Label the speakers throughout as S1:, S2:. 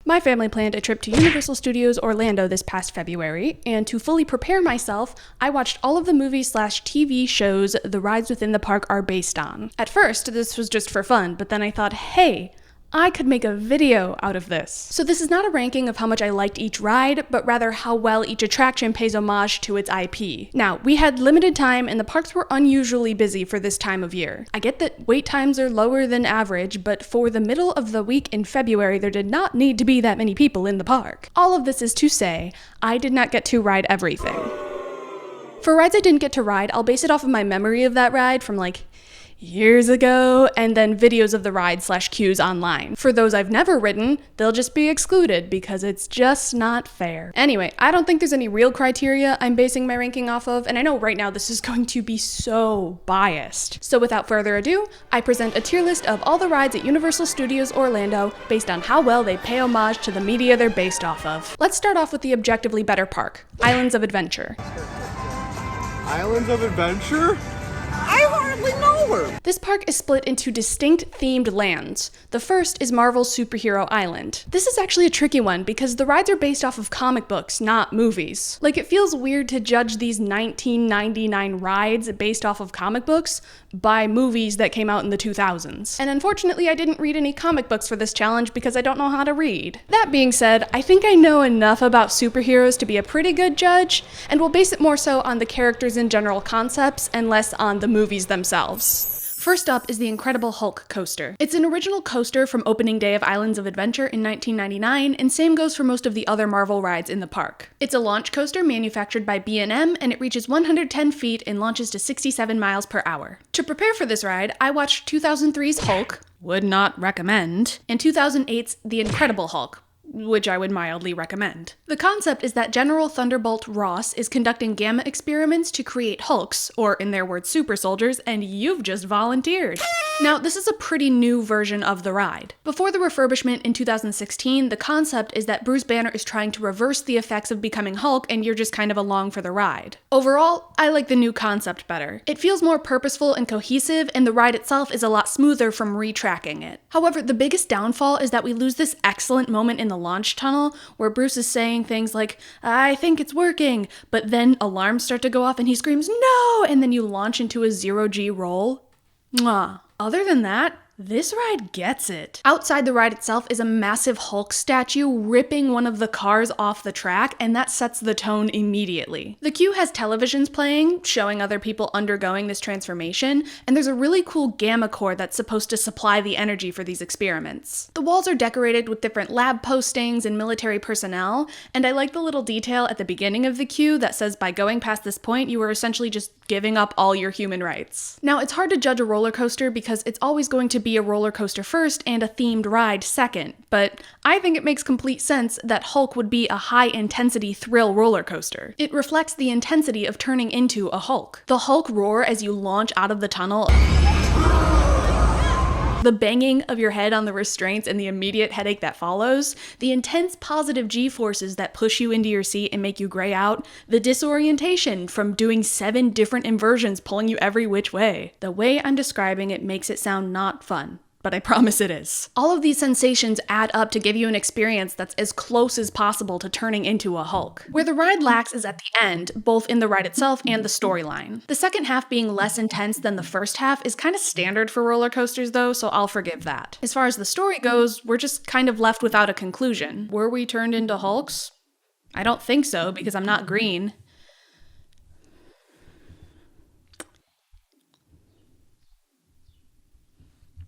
S1: My family planned a trip to Universal Studios Orlando this past February, and to fully prepare myself, I watched all of the movies/TV shows the rides within the park are based on. At first, this was just for fun, but then I thought, hey, I could make a video out of this. So this is not a ranking of how much I liked each ride, but rather how well each attraction pays homage to its IP. Now, we had limited time and the parks were unusually busy for this time of year. I get that wait times are lower than average, but for the middle of the week in February, there did not need to be that many people in the park. All of this is to say, I did not get to ride everything. For rides I didn't get to ride, I'll base it off of my memory of that ride from years ago, and then videos of the ride/queues online. For those I've never ridden, they'll just be excluded because it's just not fair. Anyway, I don't think there's any real criteria I'm basing my ranking off of, and I know right now this is going to be so biased. So without further ado, I present a tier list of all the rides at Universal Studios Orlando based on how well they pay homage to the media they're based off of. Let's start off with the objectively better park, Islands of Adventure.
S2: Islands of Adventure? I hardly know her!
S1: This park is split into distinct themed lands. The first is Marvel's Superhero Island. This is actually a tricky one because the rides are based off of comic books, not movies. It feels weird to judge these 1999 rides based off of comic books by movies that came out in the 2000s. And unfortunately, I didn't read any comic books for this challenge because I don't know how to read. That being said, I think I know enough about superheroes to be a pretty good judge, and we'll base it more so on the characters and general concepts and less on the movies themselves. First up is the Incredible Hulk coaster. It's an original coaster from opening day of Islands of Adventure in 1999, and same goes for most of the other Marvel rides in the park. It's a launch coaster manufactured by B&M, and it reaches 110 feet and launches to 67 miles per hour. To prepare for this ride, I watched 2003's Hulk, would not recommend, and 2008's The Incredible Hulk, which I would mildly recommend. The concept is that General Thunderbolt Ross is conducting gamma experiments to create Hulks, or in their words, super soldiers, and you've just volunteered. Now, this is a pretty new version of the ride. Before the refurbishment in 2016, the concept is that Bruce Banner is trying to reverse the effects of becoming Hulk, and you're just kind of along for the ride. Overall, I like the new concept better. It feels more purposeful and cohesive, and the ride itself is a lot smoother from retracking it. However, the biggest downfall is that we lose this excellent moment in the launch tunnel where Bruce is saying things like, I think it's working, but then alarms start to go off and he screams, no, and then you launch into a 0G roll. Mwah. Other than that, this ride gets it. Outside the ride itself is a massive Hulk statue ripping one of the cars off the track, and that sets the tone immediately. The queue has televisions playing, showing other people undergoing this transformation, and there's a really cool gamma core that's supposed to supply the energy for these experiments. The walls are decorated with different lab postings and military personnel, and I like the little detail at the beginning of the queue that says by going past this point, you are essentially just giving up all your human rights. Now, it's hard to judge a roller coaster because it's always going to be a roller coaster first and a themed ride second, but I think it makes complete sense that Hulk would be a high-intensity thrill roller coaster. It reflects the intensity of turning into a Hulk. The Hulk roar as you launch out of the tunnel, the banging of your head on the restraints and the immediate headache that follows, the intense positive G-forces that push you into your seat and make you gray out, the disorientation from doing 7 different inversions pulling you every which way. The way I'm describing it makes it sound not fun, but I promise it is. All of these sensations add up to give you an experience that's as close as possible to turning into a Hulk. Where the ride lacks is at the end, both in the ride itself and the storyline. The second half being less intense than the first half is kind of standard for roller coasters though, so I'll forgive that. As far as the story goes, we're just kind of left without a conclusion. Were we turned into Hulks? I don't think so, because I'm not green.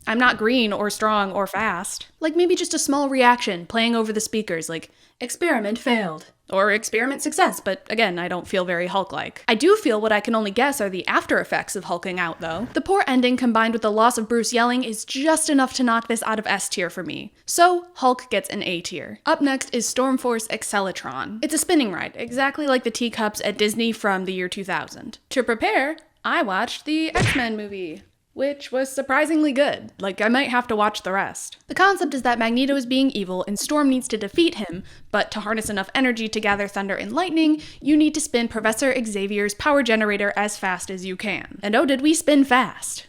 S1: I'm not green or strong or fast. Maybe just a small reaction playing over the speakers, experiment failed. Or experiment success, but again, I don't feel very Hulk-like. I do feel what I can only guess are the after effects of hulking out, though. The poor ending combined with the loss of Bruce yelling is just enough to knock this out of S tier for me. So, Hulk gets an A tier. Up next is Stormforce Accelelatron. It's a spinning ride, exactly like the teacups at Disney from the year 2000. To prepare, I watched the X-Men movie, which was surprisingly good. I might have to watch the rest. The concept is that Magneto is being evil and Storm needs to defeat him, but to harness enough energy to gather thunder and lightning, you need to spin Professor Xavier's power generator as fast as you can. And oh, did we spin fast.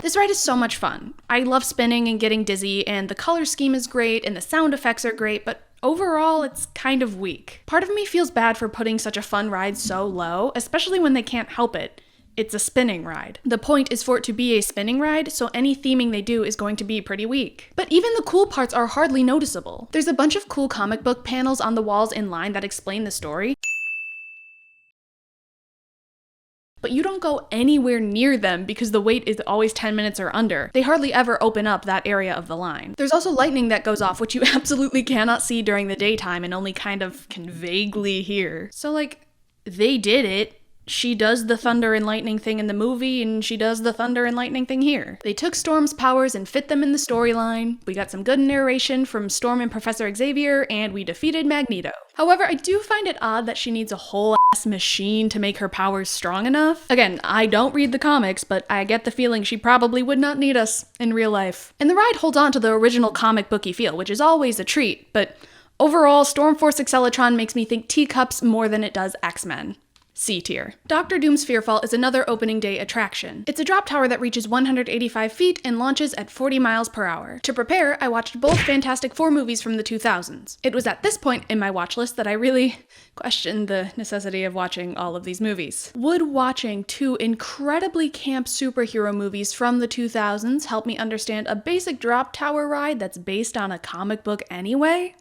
S1: This ride is so much fun. I love spinning and getting dizzy, and the color scheme is great, and the sound effects are great, but overall, it's kind of weak. Part of me feels bad for putting such a fun ride so low, especially when they can't help it. It's a spinning ride. The point is for it to be a spinning ride, so any theming they do is going to be pretty weak. But even the cool parts are hardly noticeable. There's a bunch of cool comic book panels on the walls in line that explain the story, but you don't go anywhere near them because the wait is always 10 minutes or under. They hardly ever open up that area of the line. There's also lightning that goes off, which you absolutely cannot see during the daytime and only kind of can vaguely hear. So like, they did it. She does the thunder and lightning thing in the movie, and she does the thunder and lightning thing here. They took Storm's powers and fit them in the storyline. We got some good narration from Storm and Professor Xavier, and we defeated Magneto. However, I do find it odd that she needs a whole ass machine to make her powers strong enough. Again, I don't read the comics, but I get the feeling she probably would not need us in real life. And the ride holds on to the original comic booky feel, which is always a treat, but overall, Stormforce Accelelatron makes me think teacups more than it does X-Men. C tier. Dr. Dooms Fearfall is another opening day attraction. It's a drop tower that reaches 185 feet and launches at 40 miles per hour. To prepare, I watched both Fantastic Four movies from the 2000s. It was at this point in my watch list that I really questioned the necessity of watching all of these movies. Would watching two incredibly camp superhero movies from the 2000s help me understand a basic drop tower ride that's based on a comic book anyway?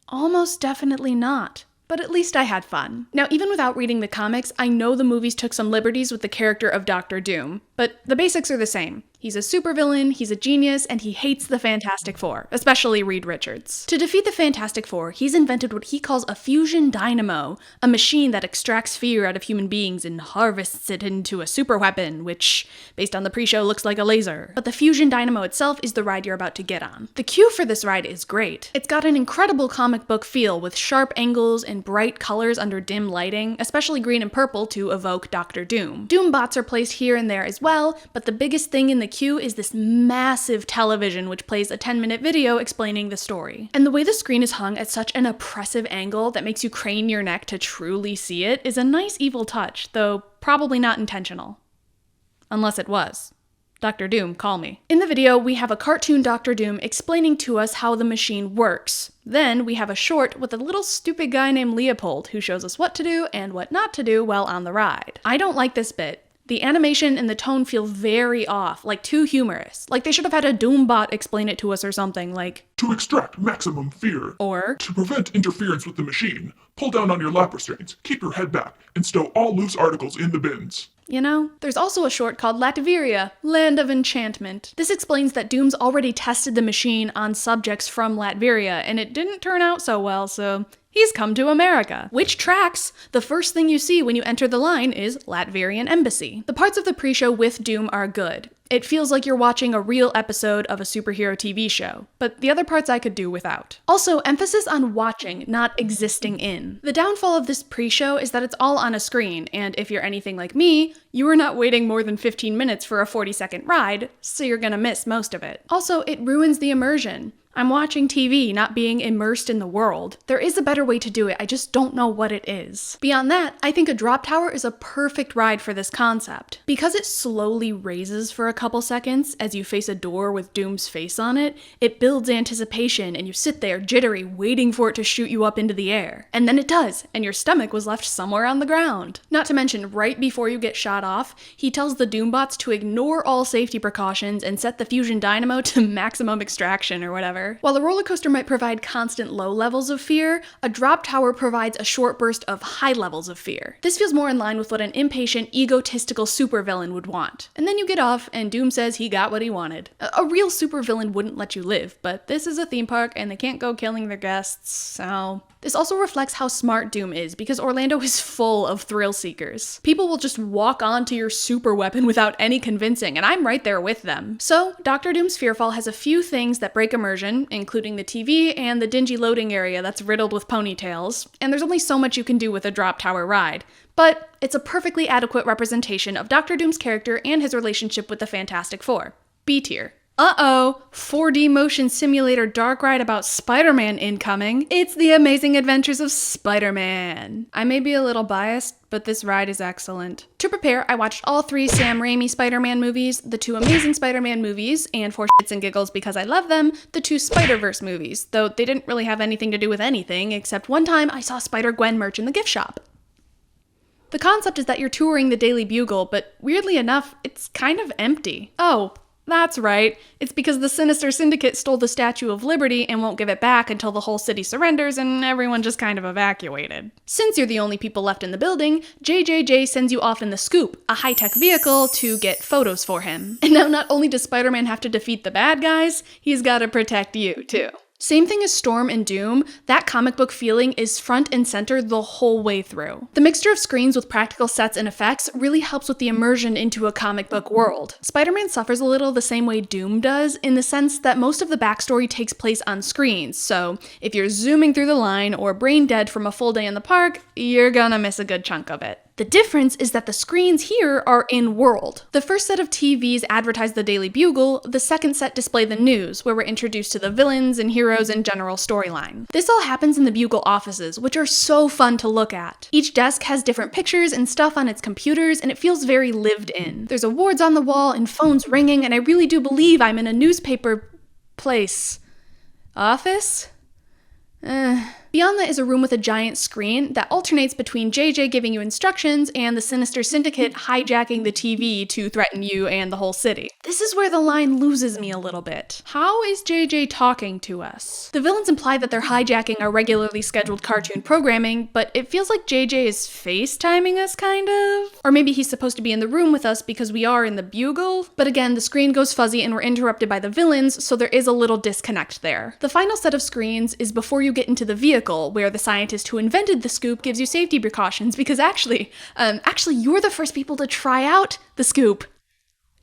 S1: Almost definitely not. But at least I had fun. Now, even without reading the comics, I know the movies took some liberties with the character of Dr. Doom, but the basics are the same. He's a supervillain, he's a genius, and he hates the Fantastic Four, especially Reed Richards. To defeat the Fantastic Four, he's invented what he calls a fusion dynamo, a machine that extracts fear out of human beings and harvests it into a superweapon, which, based on the pre-show, looks like a laser. But the fusion dynamo itself is the ride you're about to get on. The queue for this ride is great. It's got an incredible comic book feel with sharp angles and bright colors under dim lighting, especially green and purple to evoke Dr. Doom. Doom bots are placed here and there as well, but the biggest thing in the queue is this massive television which plays a 10-minute video explaining the story. And the way the screen is hung at such an oppressive angle that makes you crane your neck to truly see it is a nice evil touch, though probably not intentional. Unless it was. Dr. Doom, call me. In the video, we have a cartoon Dr. Doom explaining to us how the machine works. Then we have a short with a little stupid guy named Leopold who shows us what to do and what not to do while on the ride. I don't like this bit. The animation and the tone feel very off, like too humorous. Like they should have had a Doombot explain it to us or something, like,
S3: to extract maximum fear.
S1: Or,
S3: to prevent interference with the machine, pull down on your lap restraints, keep your head back, and stow all loose articles in the bins.
S1: You know? There's also a short called Latveria, Land of Enchantment. This explains that Doom's already tested the machine on subjects from Latveria, and it didn't turn out so well, so he's come to America. Which tracks. The first thing you see when you enter the line is Latvian Embassy. The parts of the pre-show with Doom are good. It feels like you're watching a real episode of a superhero TV show, but the other parts I could do without. Also, emphasis on watching, not existing in. The downfall of this pre-show is that it's all on a screen, and if you're anything like me, you are not waiting more than 15 minutes for a 40-second ride, so you're gonna miss most of it. Also, it ruins the immersion. I'm watching TV, not being immersed in the world. There is a better way to do it, I just don't know what it is. Beyond that, I think a drop tower is a perfect ride for this concept. Because it slowly raises for a couple seconds as you face a door with Doom's face on it, it builds anticipation and you sit there jittery waiting for it to shoot you up into the air. And then it does, and your stomach was left somewhere on the ground. Not to mention, right before you get shot off, he tells the Doombots to ignore all safety precautions and set the fusion dynamo to maximum extraction or whatever. While a roller coaster might provide constant low levels of fear, a drop tower provides a short burst of high levels of fear. This feels more in line with what an impatient, egotistical supervillain would want. And then you get off, and Doom says he got what he wanted. A real supervillain wouldn't let you live, but this is a theme park, and they can't go killing their guests, so... This also reflects how smart Doom is, because Orlando is full of thrill seekers. People will just walk onto your super weapon without any convincing, and I'm right there with them. So, Dr. Doom's Fearfall has a few things that break immersion, including the TV and the dingy loading area that's riddled with ponytails, and there's only so much you can do with a drop tower ride. But it's a perfectly adequate representation of Dr. Doom's character and his relationship with the Fantastic Four. B tier. Uh-oh, 4D motion simulator dark ride about Spider-Man incoming. It's the amazing adventures of Spider-Man. I may be a little biased, but this ride is excellent. To prepare, I watched all 3 Sam Raimi Spider-Man movies, the 2 Amazing Spider-Man movies, and for shits and giggles because I love them, the 2 Spider-Verse movies, though they didn't really have anything to do with anything, except one time I saw Spider-Gwen merch in the gift shop. The concept is that you're touring the Daily Bugle, but weirdly enough, it's kind of empty. Oh, that's right. It's because the Sinister Syndicate stole the Statue of Liberty and won't give it back until the whole city surrenders and everyone just kind of evacuated. Since you're the only people left in the building, JJJ sends you off in the Scoop, a high-tech vehicle, to get photos for him. And now not only does Spider-Man have to defeat the bad guys, he's gotta protect you, too. Same thing as Storm and Doom, that comic book feeling is front and center the whole way through. The mixture of screens with practical sets and effects really helps with the immersion into a comic book world. Spider-Man suffers a little the same way Doom does, in the sense that most of the backstory takes place on screens, so if you're zooming through the line or brain dead from a full day in the park, you're gonna miss a good chunk of it. The difference is that the screens here are in-world. The first set of TVs advertise the Daily Bugle, the second set display the news, where we're introduced to the villains and heroes and general storyline. This all happens in the Bugle offices, which are so fun to look at. Each desk has different pictures and stuff on its computers, and it feels very lived in. There's awards on the wall and phones ringing, and I really do believe I'm in a newspaper place. Office? Beyond that is a room with a giant screen that alternates between JJ giving you instructions and the Sinister Syndicate hijacking the TV to threaten you and the whole city. This is where the line loses me a little bit. How is JJ talking to us? The villains imply that they're hijacking our regularly scheduled cartoon programming, but it feels like JJ is FaceTiming us, kind of? Or maybe he's supposed to be in the room with us because we are in the Bugle? But again, the screen goes fuzzy and we're interrupted by the villains, so there is a little disconnect there. The final set of screens is before you get into the vehicle, where the scientist who invented the Scoop gives you safety precautions, because actually you're the first people to try out the Scoop.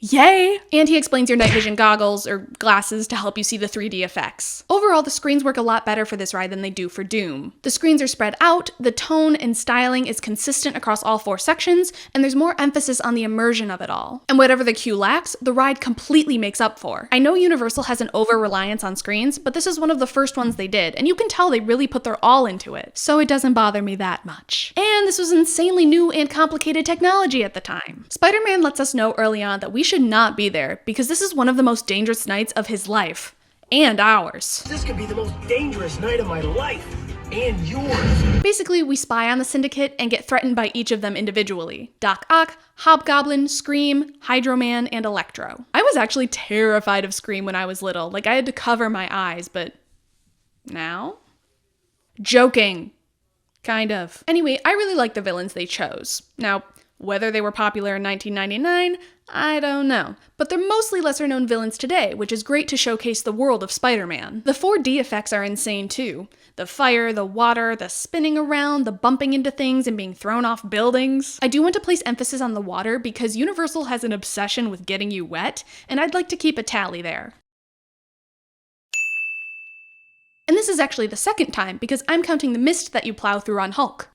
S1: Yay! And he explains your night vision goggles, or glasses, to help you see the 3D effects. Overall, the screens work a lot better for this ride than they do for Doom. The screens are spread out, the tone and styling is consistent across all 4 sections, and there's more emphasis on the immersion of it all. And whatever the queue lacks, the ride completely makes up for. I know Universal has an over-reliance on screens, but this is one of the first ones they did, and you can tell they really put their all into it, so it doesn't bother me that much. And this was insanely new and complicated technology at the time. Spider-Man lets us know early on that we should not be there, because this is one of the most dangerous nights of his life. And ours.
S4: This could be the most dangerous night of my life. And yours.
S1: Basically, we spy on the Syndicate and get threatened by each of them individually. Doc Ock, Hobgoblin, Scream, Hydro-Man, and Electro. I was actually terrified of Scream when I was little. Like, I had to cover my eyes, but now? Joking. Kind of. Anyway, I really like the villains they chose. Now, whether they were popular in 1999, I don't know. But they're mostly lesser-known villains today, which is great to showcase the world of Spider-Man. The 4D effects are insane too. The fire, the water, the spinning around, the bumping into things and being thrown off buildings. I do want to place emphasis on the water because Universal has an obsession with getting you wet, and I'd like to keep a tally there. And this is actually the second time, because I'm counting the mist that you plow through on Hulk.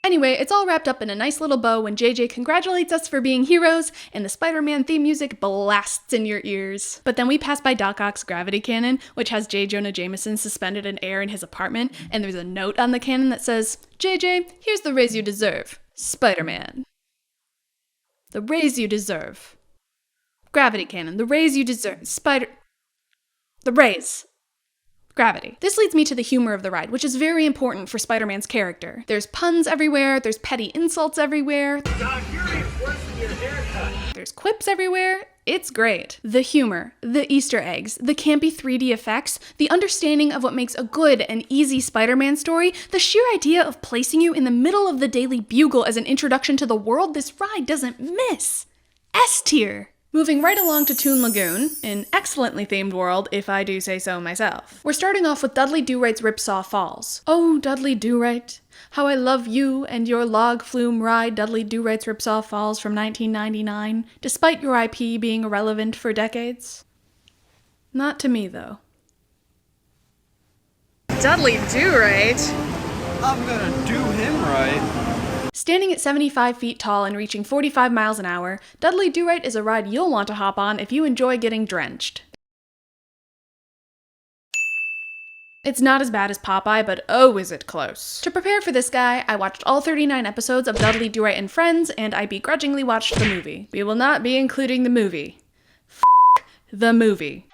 S1: Anyway, it's all wrapped up in a nice little bow when JJ congratulates us for being heroes, and the Spider-Man theme music blasts in your ears. But then we pass by Doc Ock's gravity cannon, which has J. Jonah Jameson suspended in air in his apartment, and there's a note on the cannon that says, "JJ, here's the raise you deserve. Spider-Man." The raise you deserve. Gravity cannon, the raise you deserve. The raise. Gravity. This leads me to the humor of the ride, which is very important for Spider-Man's character. There's puns everywhere, there's petty insults everywhere.
S4: Doc, you're worse than your haircut.
S1: There's quips everywhere. It's great. The humor, the Easter eggs, the campy 3D effects, the understanding of what makes a good and easy Spider-Man story, the sheer idea of placing you in the middle of the Daily Bugle as an introduction to the world this ride doesn't miss. S tier. Moving right along to Toon Lagoon, an excellently themed world, if I do say so myself. We're starting off with Dudley Do-Right's Ripsaw Falls. Oh, Dudley Do-Right, how I love you and your log flume ride Dudley Do-Right's Ripsaw Falls from 1999, despite your IP being irrelevant for decades. Not to me, though. Dudley Do-Right?
S2: I'm gonna do him right.
S1: Standing at 75 feet tall and reaching 45 miles an hour, Dudley Do-Right is a ride you'll want to hop on if you enjoy getting drenched. It's not as bad as Popeye, but oh is it close. To prepare for this guy, I watched all 39 episodes of Dudley Do-Right and Friends, and I begrudgingly watched the movie. We will not be including the movie. The movie.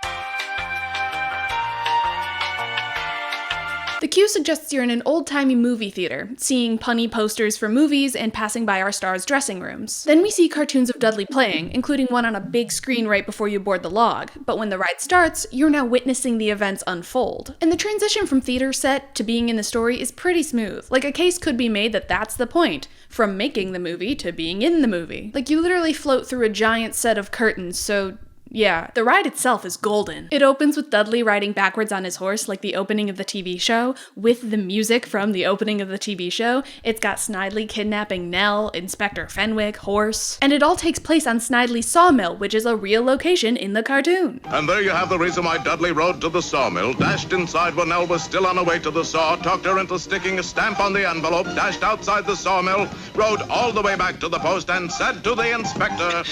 S1: The cue suggests you're in an old-timey movie theater, seeing punny posters for movies and passing by our stars' dressing rooms. Then we see cartoons of Dudley playing, including one on a big screen right before you board the log, but when the ride starts, you're now witnessing the events unfold. And the transition from theater set to being in the story is pretty smooth. Like, a case could be made that that's the point, from making the movie to being in the movie. Like, you literally float through a giant set of curtains, so yeah, the ride itself is golden. It opens with Dudley riding backwards on his horse like the opening of the TV show, with the music from the opening of the TV show. It's got Snidely kidnapping Nell, Inspector Fenwick, horse, and it all takes place on Snidely's sawmill, which is a real location in the cartoon.
S5: And there you have the reason why Dudley rode to the sawmill, dashed inside when Nell was still on her way to the saw, talked her into sticking a stamp on the envelope, dashed outside the sawmill, rode all the way back to the post, and said to the inspector,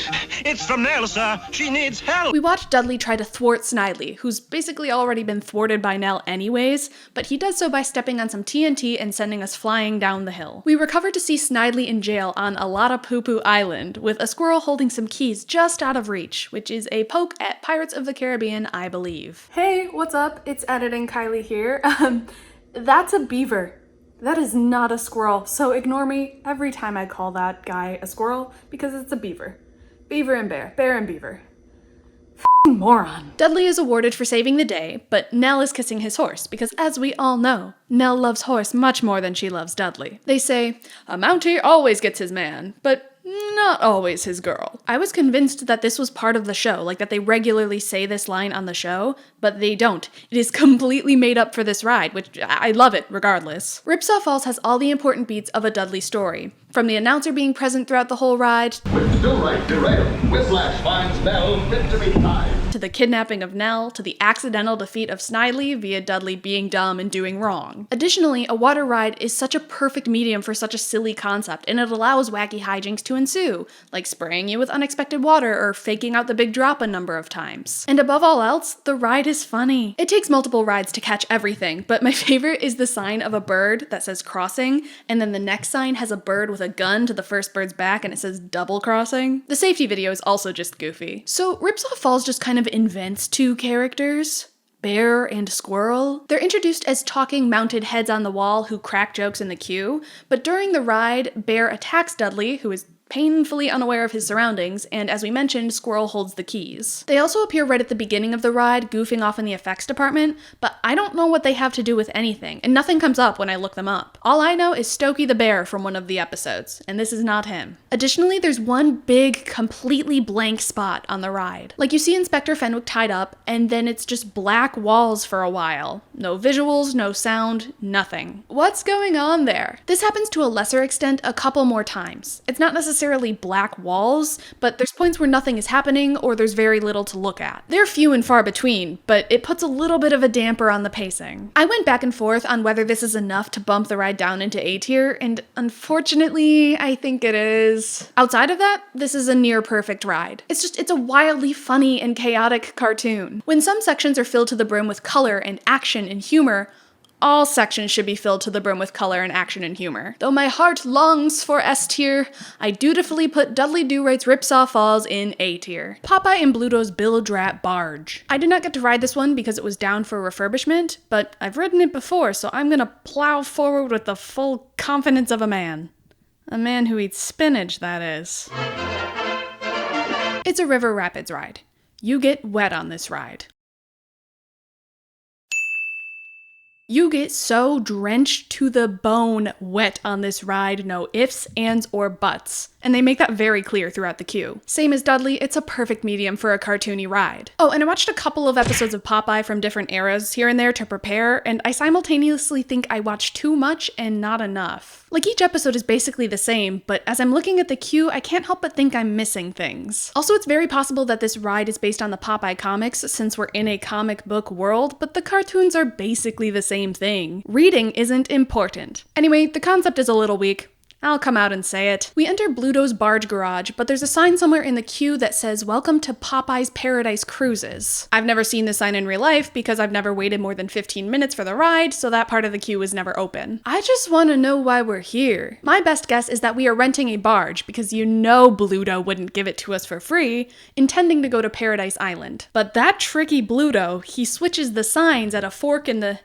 S4: It's from Nell, sir. She needs help.
S1: We watch Dudley try to thwart Snidely, who's basically already been thwarted by Nell anyways, but he does so by stepping on some TNT and sending us flying down the hill. We recover to see Snidely in jail on Alata-Poo-Poo Island, with a squirrel holding some keys just out of reach, which is a poke at Pirates of the Caribbean, I believe. Hey, what's up? It's Editing Kylie here. That's a beaver. That is not a squirrel, so ignore me every time I call that guy a squirrel, because it's a beaver. Beaver and bear. Bear and beaver. Moron. Dudley is awarded for saving the day, but Nell is kissing his horse, because as we all know, Nell loves horse much more than she loves Dudley. They say, a Mountie always gets his man, but not always his girl. I was convinced that this was part of the show, like that they regularly say this line on the show, but they don't. It is completely made up for this ride, which I love it regardless. Ripsaw Falls has all the important beats of a Dudley story, from the announcer being present throughout the whole ride,
S6: Do-Right derailed, Whiplash finds Nell victory time.
S1: to the kidnapping of Nell, to the accidental defeat of Snidely via Dudley being dumb and doing wrong. Additionally, a water ride is such a perfect medium for such a silly concept, and it allows wacky hijinks to ensue, like spraying you with unexpected water or faking out the big drop a number of times. And above all else, the ride is funny. It takes multiple rides to catch everything, but my favorite is the sign of a bird that says crossing, and then the next sign has a bird with a gun to the first bird's back and it says double crossing. The safety video is also just goofy. So Ripsaw Falls just kind of invents two characters, Bear and Squirrel. They're introduced as talking mounted heads on the wall who crack jokes in the queue, but during the ride, Bear attacks Dudley, who is painfully unaware of his surroundings, and as we mentioned, Squirrel holds the keys. They also appear right at the beginning of the ride, goofing off in the effects department, but I don't know what they have to do with anything, and nothing comes up when I look them up. All I know is Stokey the Bear from one of the episodes, and this is not him. Additionally, there's one big, completely blank spot on the ride. Like, you see Inspector Fenwick tied up, and then it's just black walls for a while. No visuals, no sound, nothing. What's going on there? This happens to a lesser extent a couple more times. It's not necessarily black walls, but there's points where nothing is happening or there's very little to look at. They're few and far between, but it puts a little bit of a damper on the pacing. I went back and forth on whether this is enough to bump the ride down into A tier, and unfortunately, I think it is. Outside of that, this is a near perfect ride. It's a wildly funny and chaotic cartoon. When some sections are filled to the brim with color and action and humor, all sections should be filled to the brim with color and action and humor. Though my heart longs for S tier, I dutifully put Dudley Do-Right's Ripsaw Falls in A tier. Popeye and Bluto's Bill Drat Barge. I did not get to ride this one because it was down for refurbishment, but I've ridden it before, so I'm gonna plow forward with the full confidence of a man. A man who eats spinach, that is. It's a river rapids ride. You get wet on this ride. You get so drenched to the bone wet on this ride, no ifs, ands, or buts. And they make that very clear throughout the queue. Same as Dudley, it's a perfect medium for a cartoony ride. Oh, and I watched a couple of episodes of Popeye from different eras here and there to prepare, and I simultaneously think I watched too much and not enough. Like, each episode is basically the same, but as I'm looking at the queue, I can't help but think I'm missing things. Also, it's very possible that this ride is based on the Popeye comics, since we're in a comic book world, but the cartoons are basically the same thing. Reading isn't important. Anyway, the concept is a little weak. I'll come out and say it. We enter Bluto's barge garage, but there's a sign somewhere in the queue that says, "Welcome to Popeye's Paradise Cruises." I've never seen this sign in real life because I've never waited more than 15 minutes for the ride, so that part of the queue was never open. I just want to know why we're here. My best guess is that we are renting a barge because you know Bluto wouldn't give it to us for free, intending to go to Paradise Island. But that tricky Bluto, he switches the signs at a fork in the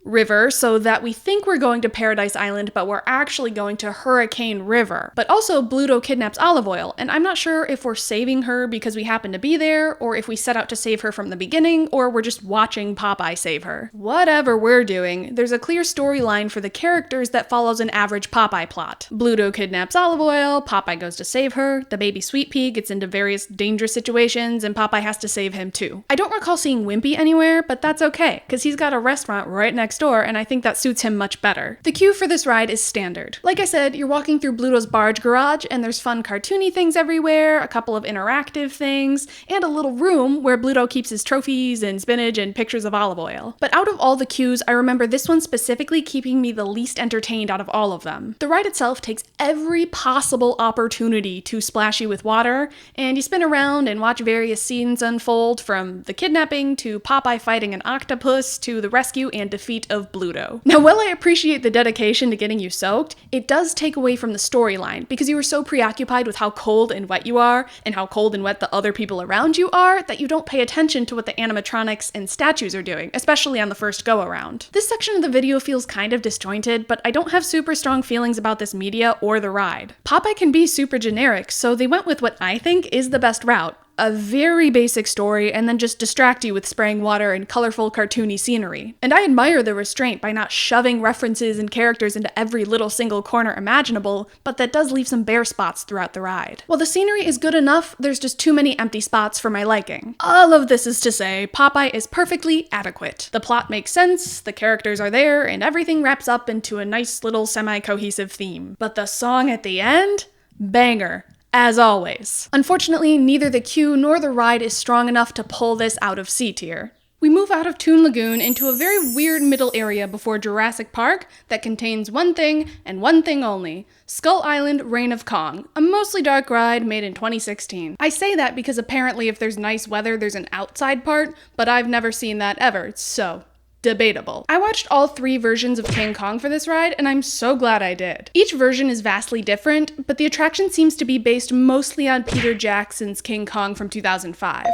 S1: river so that we think we're going to Paradise Island, but we're actually going to Hurricane River. But also, Bluto kidnaps Olive Oyl, and I'm not sure if we're saving her because we happen to be there, or if we set out to save her from the beginning, or we're just watching Popeye save her. Whatever we're doing, there's a clear storyline for the characters that follows an average Popeye plot. Bluto kidnaps Olive Oyl, Popeye goes to save her, the baby Sweet Pea gets into various dangerous situations, and Popeye has to save him too. I don't recall seeing Wimpy anywhere, but that's okay, because he's got a restaurant right next door, and I think that suits him much better. The queue for this ride is standard. Like I said, you're walking through Bluto's barge garage, and there's fun cartoony things everywhere, a couple of interactive things, and a little room where Bluto keeps his trophies and spinach and pictures of Olive Oyl. But out of all the queues, I remember this one specifically keeping me the least entertained out of all of them. The ride itself takes every possible opportunity to splash you with water, and you spin around and watch various scenes unfold, from the kidnapping to Popeye fighting an octopus to the rescue and defeat of Bluto. Now, while I appreciate the dedication to getting you soaked, it does take away from the storyline because you are so preoccupied with how cold and wet you are and how cold and wet the other people around you are that you don't pay attention to what the animatronics and statues are doing, especially on the first go-around. This section of the video feels kind of disjointed, but I don't have super strong feelings about this media or the ride. Popeye can be super generic, so they went with what I think is the best route. A very basic story, and then just distract you with spraying water and colorful cartoony scenery. And I admire the restraint by not shoving references and characters into every little single corner imaginable, but that does leave some bare spots throughout the ride. While the scenery is good enough, there's just too many empty spots for my liking. All of this is to say, Popeye is perfectly adequate. The plot makes sense, the characters are there, and everything wraps up into a nice little semi-cohesive theme. But the song at the end? Banger. As always. Unfortunately, neither the queue nor the ride is strong enough to pull this out of C tier. We move out of Toon Lagoon into a very weird middle area before Jurassic Park that contains one thing and one thing only: Skull Island Reign of Kong, a mostly dark ride made in 2016. I say that because apparently if there's nice weather, there's an outside part, but I've never seen that ever, so debatable. I watched all 3 versions of King Kong for this ride, and I'm so glad I did. Each version is vastly different, but the attraction seems to be based mostly on Peter Jackson's King Kong from 2005.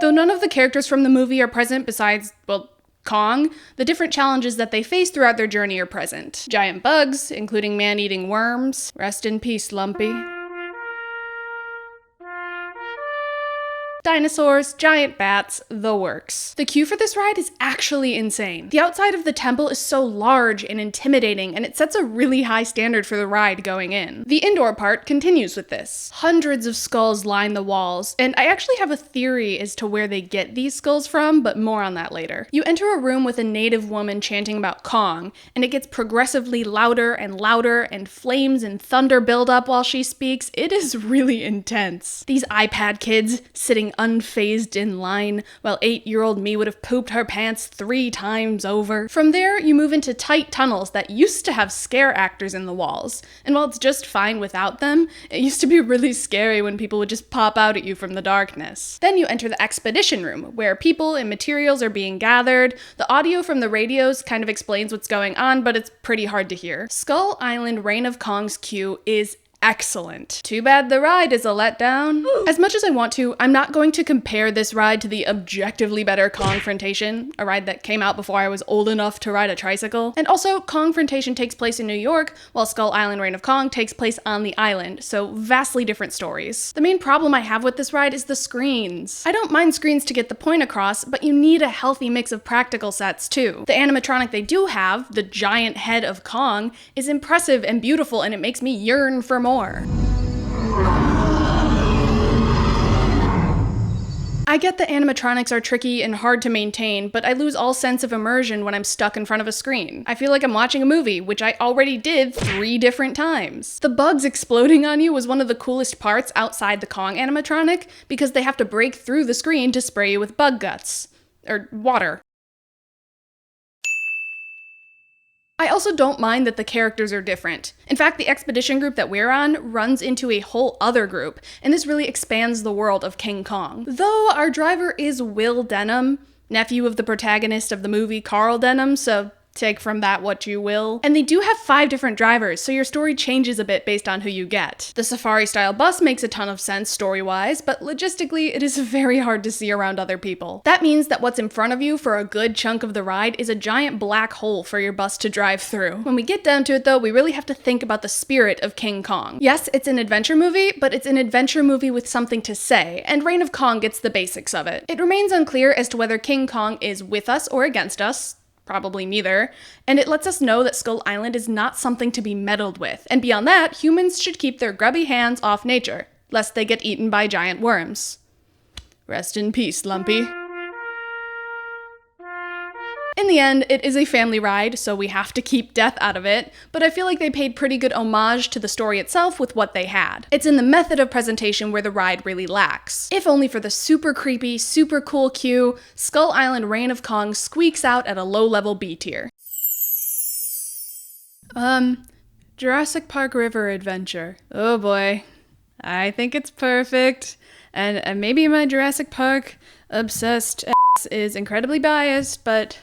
S1: Though none of the characters from the movie are present besides, well, Kong, the different challenges that they face throughout their journey are present. Giant bugs, including man-eating worms. Rest in peace, Lumpy. Dinosaurs, giant bats, the works. The queue for this ride is actually insane. The outside of the temple is so large and intimidating, and it sets a really high standard for the ride going in. The indoor part continues with this. Hundreds of skulls line the walls, and I actually have a theory as to where they get these skulls from, but more on that later. You enter a room with a native woman chanting about Kong, and it gets progressively louder, and flames and thunder build up while she speaks. It is really intense. These iPad kids sitting unfazed in line, while 8-year-old me would have pooped her pants 3 times over. From there, you move into tight tunnels that used to have scare actors in the walls, and while it's just fine without them, it used to be really scary when people would just pop out at you from the darkness. Then you enter the expedition room, where people and materials are being gathered. The audio from the radios kind of explains what's going on, but it's pretty hard to hear. Skull Island Reign of Kong's queue is excellent. Too bad the ride is a letdown. As much as I want to, I'm not going to compare this ride to the objectively better Kongfrontation, a ride that came out before I was old enough to ride a tricycle. And also, Kongfrontation takes place in New York, while Skull Island Reign of Kong takes place on the island, so vastly different stories. The main problem I have with this ride is the screens. I don't mind screens to get the point across, but you need a healthy mix of practical sets too. The animatronic they do have, the giant head of Kong, is impressive and beautiful, and it makes me yearn for more. I get that animatronics are tricky and hard to maintain, but I lose all sense of immersion when I'm stuck in front of a screen. I feel like I'm watching a movie, which I already did 3 different times. The bugs exploding on you was one of the coolest parts outside the Kong animatronic, because they have to break through the screen to spray you with bug guts. Or water. I also don't mind that the characters are different. In fact, the expedition group that we're on runs into a whole other group, and this really expands the world of King Kong. Though our driver is Will Denham, nephew of the protagonist of the movie Carl Denham, so take from that what you will. And they do have 5 different drivers, so your story changes a bit based on who you get. The safari-style bus makes a ton of sense story-wise, but logistically, it is very hard to see around other people. That means that what's in front of you for a good chunk of the ride is a giant black hole for your bus to drive through. When we get down to it though, we really have to think about the spirit of King Kong. Yes, it's an adventure movie, but it's an adventure movie with something to say, and Reign of Kong gets the basics of it. It remains unclear as to whether King Kong is with us or against us, probably neither, and it lets us know that Skull Island is not something to be meddled with, and beyond that, humans should keep their grubby hands off nature, lest they get eaten by giant worms. Rest in peace, Lumpy. In the end, it is a family ride, so we have to keep death out of it, but I feel like they paid pretty good homage to the story itself with what they had. It's in the method of presentation where the ride really lacks. If only for the super creepy, super cool cue, Skull Island Reign of Kong squeaks out at a low-level B tier. Jurassic Park River Adventure. Oh boy. I think it's perfect, and maybe my Jurassic Park obsessed ass is incredibly biased, but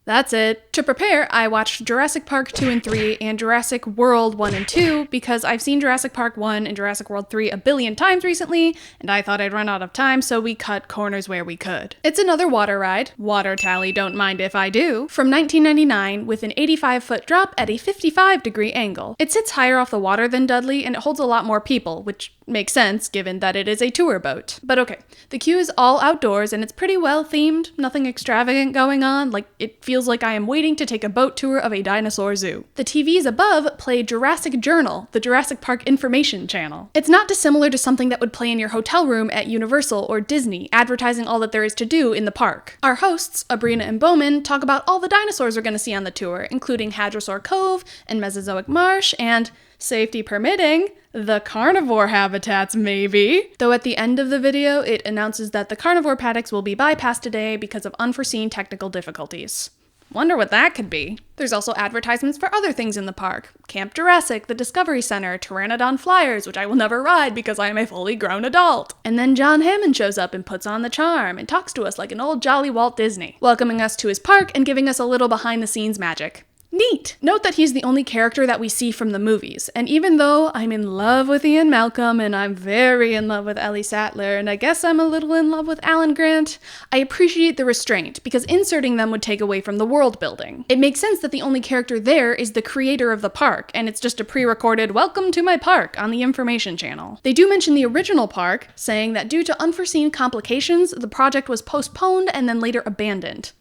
S1: that's it. To prepare, I watched Jurassic Park 2 and 3 and Jurassic World 1 and 2 because I've seen Jurassic Park 1 and Jurassic World 3 a billion times recently, and I thought I'd run out of time, so we cut corners where we could. It's another water ride, water tally don't mind if I do, from 1999 with an 85-foot drop at a 55-degree angle. It sits higher off the water than Dudley, and it holds a lot more people, which makes sense given that it is a tour boat. But okay, the queue is all outdoors and it's pretty well themed, nothing extravagant going on, like it feels like I am waiting to take a boat tour of a dinosaur zoo. The TVs above play Jurassic Journal, the Jurassic Park information channel. It's not dissimilar to something that would play in your hotel room at Universal or Disney, advertising all that there is to do in the park. Our hosts, Abrina and Bowman, talk about all the dinosaurs we're going to see on the tour, including Hadrosaur Cove and Mesozoic Marsh and, safety permitting, the carnivore habitats maybe. Though at the end of the video, it announces that the carnivore paddocks will be bypassed today because of unforeseen technical difficulties. Wonder what that could be. There's also advertisements for other things in the park. Camp Jurassic, the Discovery Center, Pteranodon Flyers, which I will never ride because I am a fully grown adult. And then John Hammond shows up and puts on the charm and talks to us like an old jolly Walt Disney, welcoming us to his park and giving us a little behind the scenes magic. Neat! Note that he's the only character that we see from the movies, and even though I'm in love with Ian Malcolm and I'm very in love with Ellie Sattler, and I guess I'm a little in love with Alan Grant, I appreciate the restraint because inserting them would take away from the world building. It makes sense that the only character there is the creator of the park, and it's just a pre-recorded "Welcome to my park" on the information channel. They do mention the original park, saying that due to unforeseen complications, the project was postponed and then later abandoned.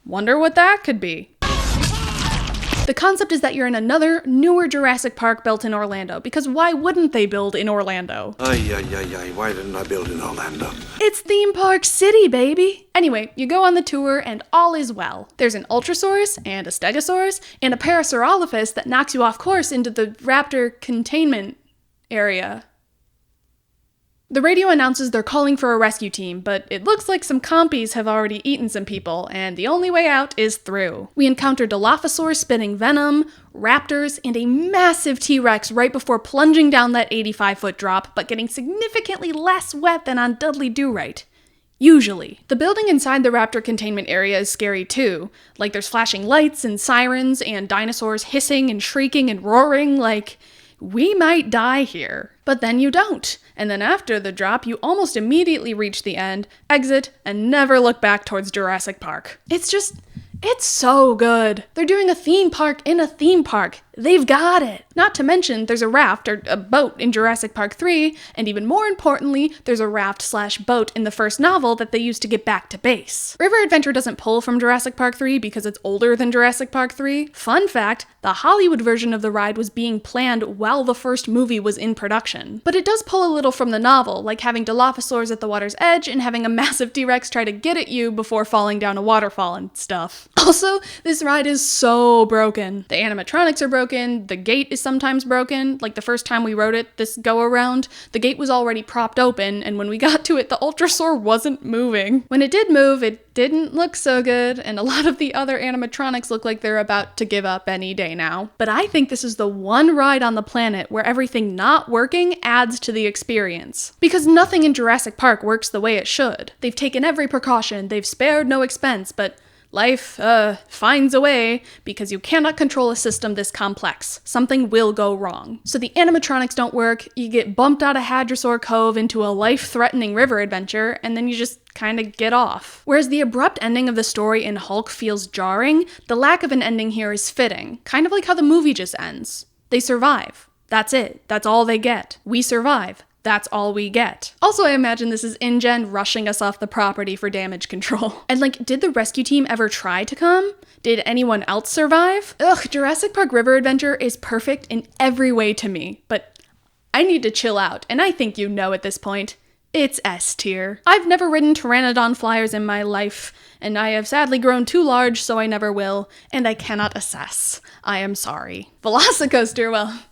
S1: Wonder what that could be. The concept is that you're in another, newer Jurassic Park built in Orlando, because why wouldn't they build in Orlando?
S7: Why didn't I build in Orlando?
S1: It's Theme Park City, baby! Anyway, you go on the tour and all is well. There's an Ultrasaurus, and a Stegosaurus, and a Parasaurolophus that knocks you off course into the raptor containment area. The radio announces they're calling for a rescue team, but it looks like some compies have already eaten some people, and the only way out is through. We encounter Dilophosaurs spitting venom, raptors, and a massive T-Rex right before plunging down that 85-foot drop, but getting significantly less wet than on Dudley Do-Right. Usually. The building inside the raptor containment area is scary too. Like there's flashing lights and sirens and dinosaurs hissing and shrieking and roaring like, we might die here. But then you don't. And then after the drop, you almost immediately reach the end, exit, and never look back towards Jurassic Park. It's so good. They're doing a theme park in a theme park. They've got it. Not to mention, there's a raft or a boat in Jurassic Park 3, and even more importantly, there's a raft/boat in the first novel that they use to get back to base. River Adventure doesn't pull from Jurassic Park 3 because it's older than Jurassic Park 3. Fun fact, the Hollywood version of the ride was being planned while the first movie was in production. But it does pull a little from the novel, like having Dilophosaurs at the water's edge and having a massive T-Rex try to get at you before falling down a waterfall and stuff. Also, this ride is so broken. The animatronics are broken, broken, the gate is sometimes broken. Like the first time we rode it this go around, the gate was already propped open, and when we got to it, the Ultrasaur wasn't moving. When it did move, it didn't look so good, and a lot of the other animatronics look like they're about to give up any day now. But I think this is the one ride on the planet where everything not working adds to the experience. Because nothing in Jurassic Park works the way it should. They've taken every precaution, they've spared no expense, but life, finds a way, because you cannot control a system this complex. Something will go wrong. So the animatronics don't work, you get bumped out of Hadrosaur Cove into a life-threatening river adventure, and then you just kind of get off. Whereas the abrupt ending of the story in Hulk feels jarring, the lack of an ending here is fitting. Kind of like how the movie just ends. They survive. That's it. That's all they get. We survive. That's all we get. Also, I imagine this is InGen rushing us off the property for damage control. And like, did the rescue team ever try to come? Did anyone else survive? Ugh, Jurassic Park River Adventure is perfect in every way to me, but I need to chill out, and I think you know at this point. It's S tier. I've never ridden Pteranodon flyers in my life, and I have sadly grown too large, so I never will, and I cannot assess. I am sorry. Velocicoaster, well,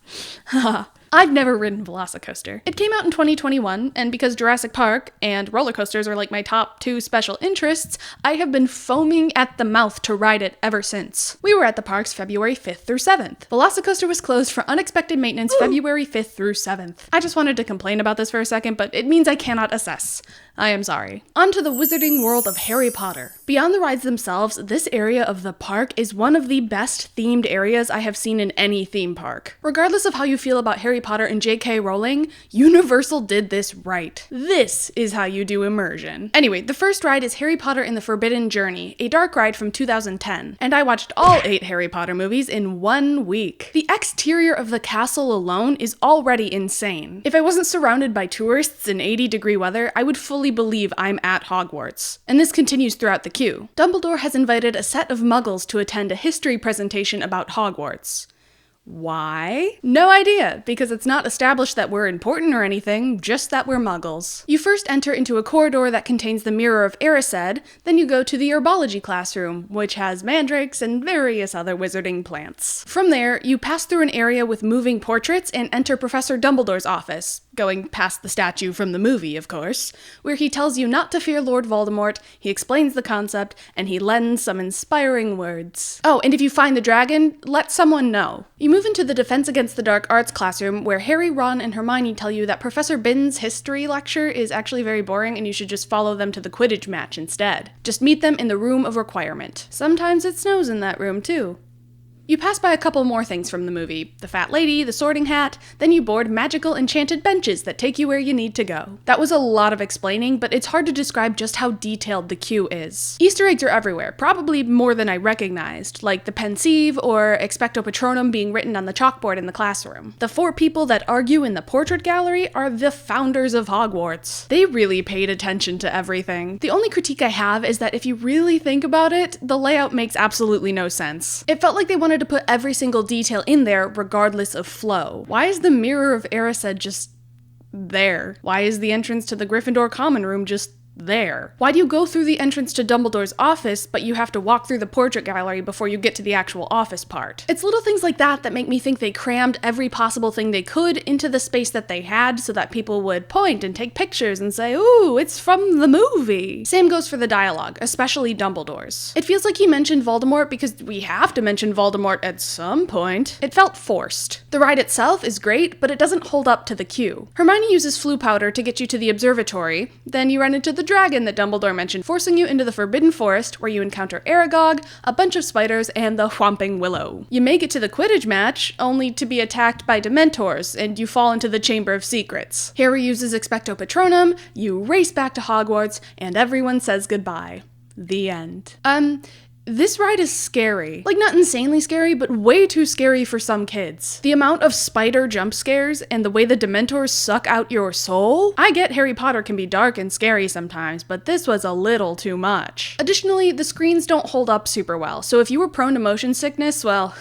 S1: haha. I've never ridden Velocicoaster. It came out in 2021, and because Jurassic Park and roller coasters are like my top 2 special interests, I have been foaming at the mouth to ride it ever since. We were at the parks February 5th through 7th. Velocicoaster was closed for unexpected maintenance February 5th through 7th. I just wanted to complain about this for a second, but it means I cannot assess. I am sorry. On to the wizarding world of Harry Potter. Beyond the rides themselves, this area of the park is one of the best themed areas I have seen in any theme park. Regardless of how you feel about Harry Potter and J.K. Rowling, Universal did this right. This is how you do immersion. Anyway, the first ride is Harry Potter and the Forbidden Journey, a dark ride from 2010, and I watched all 8 Harry Potter movies in 1 week. The exterior of the castle alone is already insane. If I wasn't surrounded by tourists in 80-degree weather, I would fully believe I'm at Hogwarts. And this continues throughout the queue. Dumbledore has invited a set of muggles to attend a history presentation about Hogwarts. Why? No idea, because it's not established that we're important or anything, just that we're muggles. You first enter into a corridor that contains the Mirror of Erised, then you go to the herbology classroom, which has mandrakes and various other wizarding plants. From there, you pass through an area with moving portraits and enter Professor Dumbledore's office, going past the statue from the movie, of course, where he tells you not to fear Lord Voldemort, he explains the concept, and he lends some inspiring words. Oh, and if you find the dragon, let someone know. You move into the Defense Against the Dark Arts classroom, where Harry, Ron, and Hermione tell you that Professor Binns' history lecture is actually very boring and you should just follow them to the Quidditch match instead. Just meet them in the Room of Requirement. Sometimes it snows in that room, too. You pass by a couple more things from the movie, the fat lady, the sorting hat, then you board magical enchanted benches that take you where you need to go. That was a lot of explaining, but it's hard to describe just how detailed the queue is. Easter eggs are everywhere, probably more than I recognized, like the pensieve or expecto patronum being written on the chalkboard in the classroom. The 4 people that argue in the portrait gallery are the founders of Hogwarts. They really paid attention to everything. The only critique I have is that if you really think about it, the layout makes absolutely no sense. It felt like they wanted to put every single detail in there regardless of flow. Why is the Mirror of Erised just there? Why is the entrance to the Gryffindor common room just there? Why do you go through the entrance to Dumbledore's office, but you have to walk through the portrait gallery before you get to the actual office part? It's little things like that that make me think they crammed every possible thing they could into the space that they had so that people would point and take pictures and say, ooh, it's from the movie. Same goes for the dialogue, especially Dumbledore's. It feels like he mentioned Voldemort because we have to mention Voldemort at some point. It felt forced. The ride itself is great, but it doesn't hold up to the queue. Hermione uses flu powder to get you to the observatory, then you run into the dragon that Dumbledore mentioned, forcing you into the Forbidden Forest, where you encounter Aragog, a bunch of spiders, and the Whomping Willow. You make it to the Quidditch match, only to be attacked by Dementors, and you fall into the Chamber of Secrets. Harry uses Expecto Patronum, you race back to Hogwarts, and everyone says goodbye. The end. This ride is scary. Like, not insanely scary, but way too scary for some kids. The amount of spider jump scares and the way the Dementors suck out your soul? I get Harry Potter can be dark and scary sometimes, but this was a little too much. Additionally, the screens don't hold up super well, so if you were prone to motion sickness, well,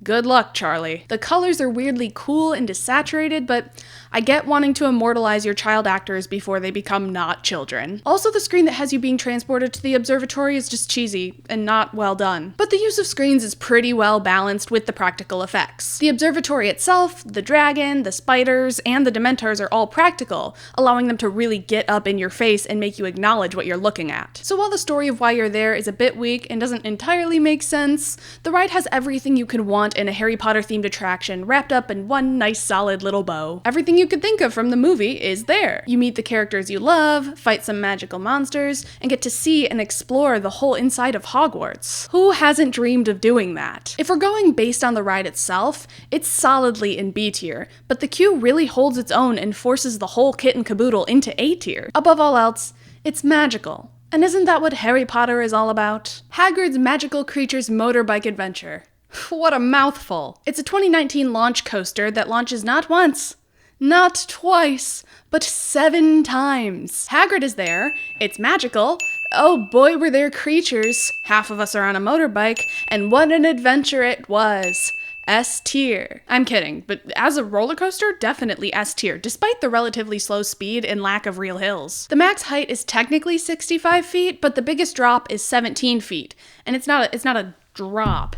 S1: Good luck, Charlie. The colors are weirdly cool and desaturated, but I get wanting to immortalize your child actors before they become not children. Also, the screen that has you being transported to the observatory is just cheesy and not well done. But the use of screens is pretty well balanced with the practical effects. The observatory itself, the dragon, the spiders, and the Dementors are all practical, allowing them to really get up in your face and make you acknowledge what you're looking at. So while the story of why you're there is a bit weak and doesn't entirely make sense, the ride has everything you could want in a Harry Potter themed attraction wrapped up in one nice solid little bow. Everything you could think of from the movie is there. You meet the characters you love, fight some magical monsters, and get to see and explore the whole inside of Hogwarts. Who hasn't dreamed of doing that? If we're going based on the ride itself, it's solidly in B tier, but the queue really holds its own and forces the whole kit and caboodle into A tier. Above all else, it's magical. And isn't that what Harry Potter is all about? Hagrid's Magical Creatures Motorbike Adventure. What a mouthful. It's a 2019 launch coaster that launches not once, not twice, but 7 times. Hagrid is there, it's magical, oh boy were there creatures, half of us are on a motorbike, and what an adventure it was. S tier. I'm kidding, but as a roller coaster, definitely S tier, despite the relatively slow speed and lack of real hills. The max height is technically 65 feet, but the biggest drop is 17 feet, and it's not a drop.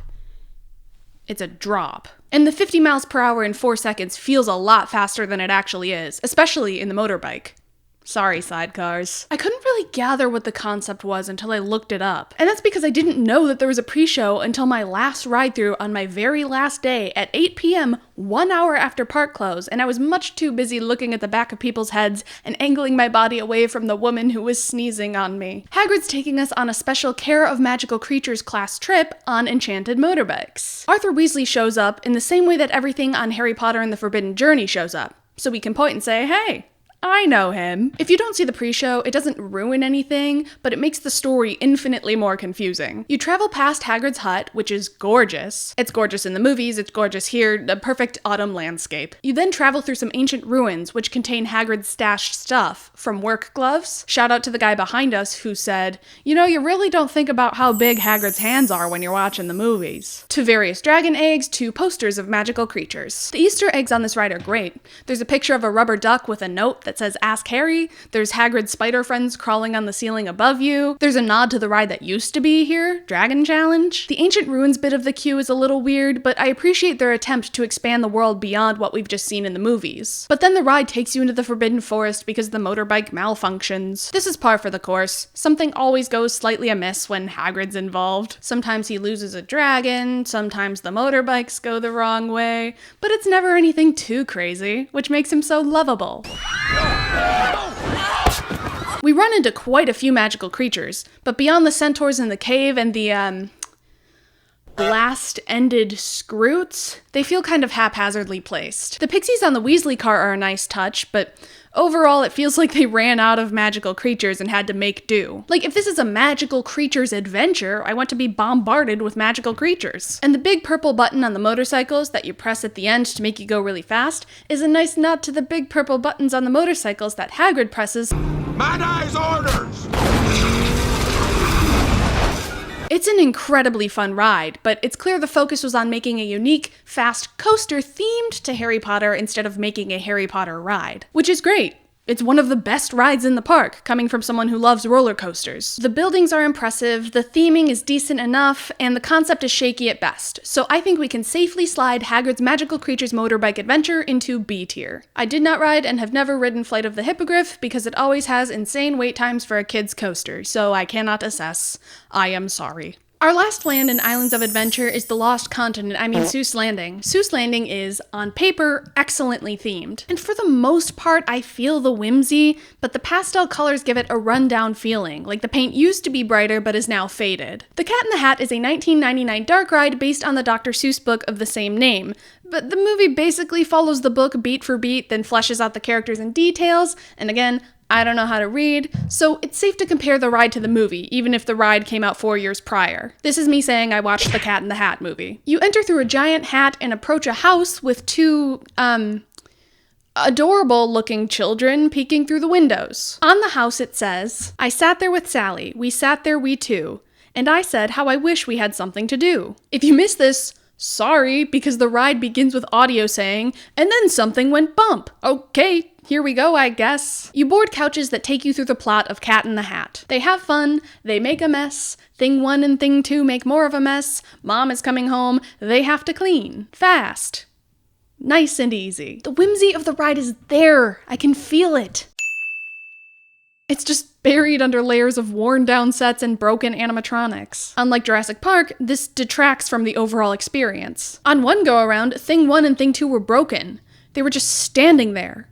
S1: It's a drop. And the 50 miles per hour in 4 seconds feels a lot faster than it actually is, especially in the motorbike. Sorry, sidecars. I couldn't really gather what the concept was until I looked it up. And that's because I didn't know that there was a pre-show until my last ride-through on my very last day at 8 p.m., 1 hour after park close, and I was much too busy looking at the back of people's heads and angling my body away from the woman who was sneezing on me. Hagrid's taking us on a special Care of Magical Creatures class trip on Enchanted motorbikes. Arthur Weasley shows up in the same way that everything on Harry Potter and the Forbidden Journey shows up, so we can point and say, hey, I know him. If you don't see the pre-show, it doesn't ruin anything, but it makes the story infinitely more confusing. You travel past Hagrid's hut, which is gorgeous. It's gorgeous in the movies, it's gorgeous here, a perfect autumn landscape. You then travel through some ancient ruins, which contain Hagrid's stashed stuff, from work gloves. Shout out to the guy behind us who said, you know, you really don't think about how big Hagrid's hands are when you're watching the movies. To various dragon eggs, to posters of magical creatures. The Easter eggs on this ride are great. There's a picture of a rubber duck with a note that says Ask Harry, there's Hagrid's spider friends crawling on the ceiling above you, there's a nod to the ride that used to be here, Dragon Challenge. The ancient ruins bit of the queue is a little weird, but I appreciate their attempt to expand the world beyond what we've just seen in the movies. But then the ride takes you into the Forbidden Forest because the motorbike malfunctions. This is par for the course. Something always goes slightly amiss when Hagrid's involved. Sometimes he loses a dragon, sometimes the motorbikes go the wrong way, but it's never anything too crazy, which makes him so lovable. We run into quite a few magical creatures, but beyond the centaurs in the cave and the, blast-ended Scroots, they feel kind of haphazardly placed. The pixies on the Weasley car are a nice touch, but overall it feels like they ran out of magical creatures and had to make do. Like, if this is a magical creatures adventure, I want to be bombarded with magical creatures. And the big purple button on the motorcycles that you press at the end to make you go really fast is a nice nod to the big purple buttons on the motorcycles that Hagrid presses.
S5: Mad Eye's orders!
S1: It's an incredibly fun ride, but it's clear the focus was on making a unique, fast coaster themed to Harry Potter instead of making a Harry Potter ride. Which is great. It's one of the best rides in the park, coming from someone who loves roller coasters. The buildings are impressive, the theming is decent enough, and the concept is shaky at best, so I think we can safely slide Hagrid's Magical Creatures Motorbike Adventure into B tier. I did not ride and have never ridden Flight of the Hippogriff because it always has insane wait times for a kid's coaster, so I cannot assess. I am sorry. Our last land in Islands of Adventure is the Lost Continent, Seuss Landing. Seuss Landing is, on paper, excellently themed. And for the most part, I feel the whimsy, but the pastel colors give it a rundown feeling, like the paint used to be brighter but is now faded. The Cat in the Hat is a 1999 dark ride based on the Dr. Seuss book of the same name, but the movie basically follows the book beat for beat, then fleshes out the characters and details, and again, I don't know how to read, so it's safe to compare the ride to the movie, even if the ride came out 4 years prior. This is me saying I watched the Cat in the Hat movie. You enter through a giant hat and approach a house with two, adorable-looking children peeking through the windows. On the house it says, I sat there with Sally, we sat there we two, and I said how I wish we had something to do. If you miss this, Sorry, because the ride begins with audio saying, and then something went bump. Okay, here we go, I guess. You board couches that take you through the plot of Cat in the Hat. They have fun, they make a mess, Thing 1 and Thing 2 make more of a mess, Mom is coming home, they have to clean. Fast. Nice and easy. The whimsy of the ride is there, I can feel it. It's just buried under layers of worn-down sets and broken animatronics. Unlike Jurassic Park, this detracts from the overall experience. On one go-around, Thing 1 and Thing 2 were broken. They were just standing there.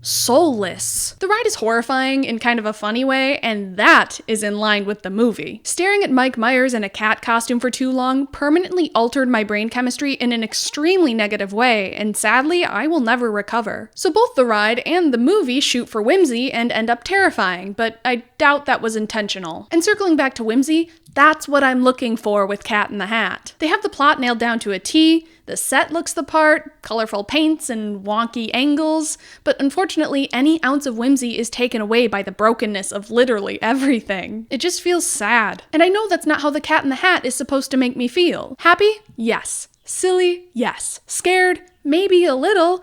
S1: Soulless. The ride is horrifying in kind of a funny way, and that is in line with the movie. Staring at Mike Myers in a cat costume for too long permanently altered my brain chemistry in an extremely negative way, and sadly, I will never recover. So both the ride and the movie shoot for whimsy and end up terrifying, but I doubt that was intentional. And circling back to whimsy, that's what I'm looking for with Cat in the Hat. They have the plot nailed down to a T, the set looks the part, colorful paints and wonky angles, but unfortunately any ounce of whimsy is taken away by the brokenness of literally everything. It just feels sad. And I know that's not how the Cat in the Hat is supposed to make me feel. Happy? Yes. Silly? Yes. Scared? Maybe a little.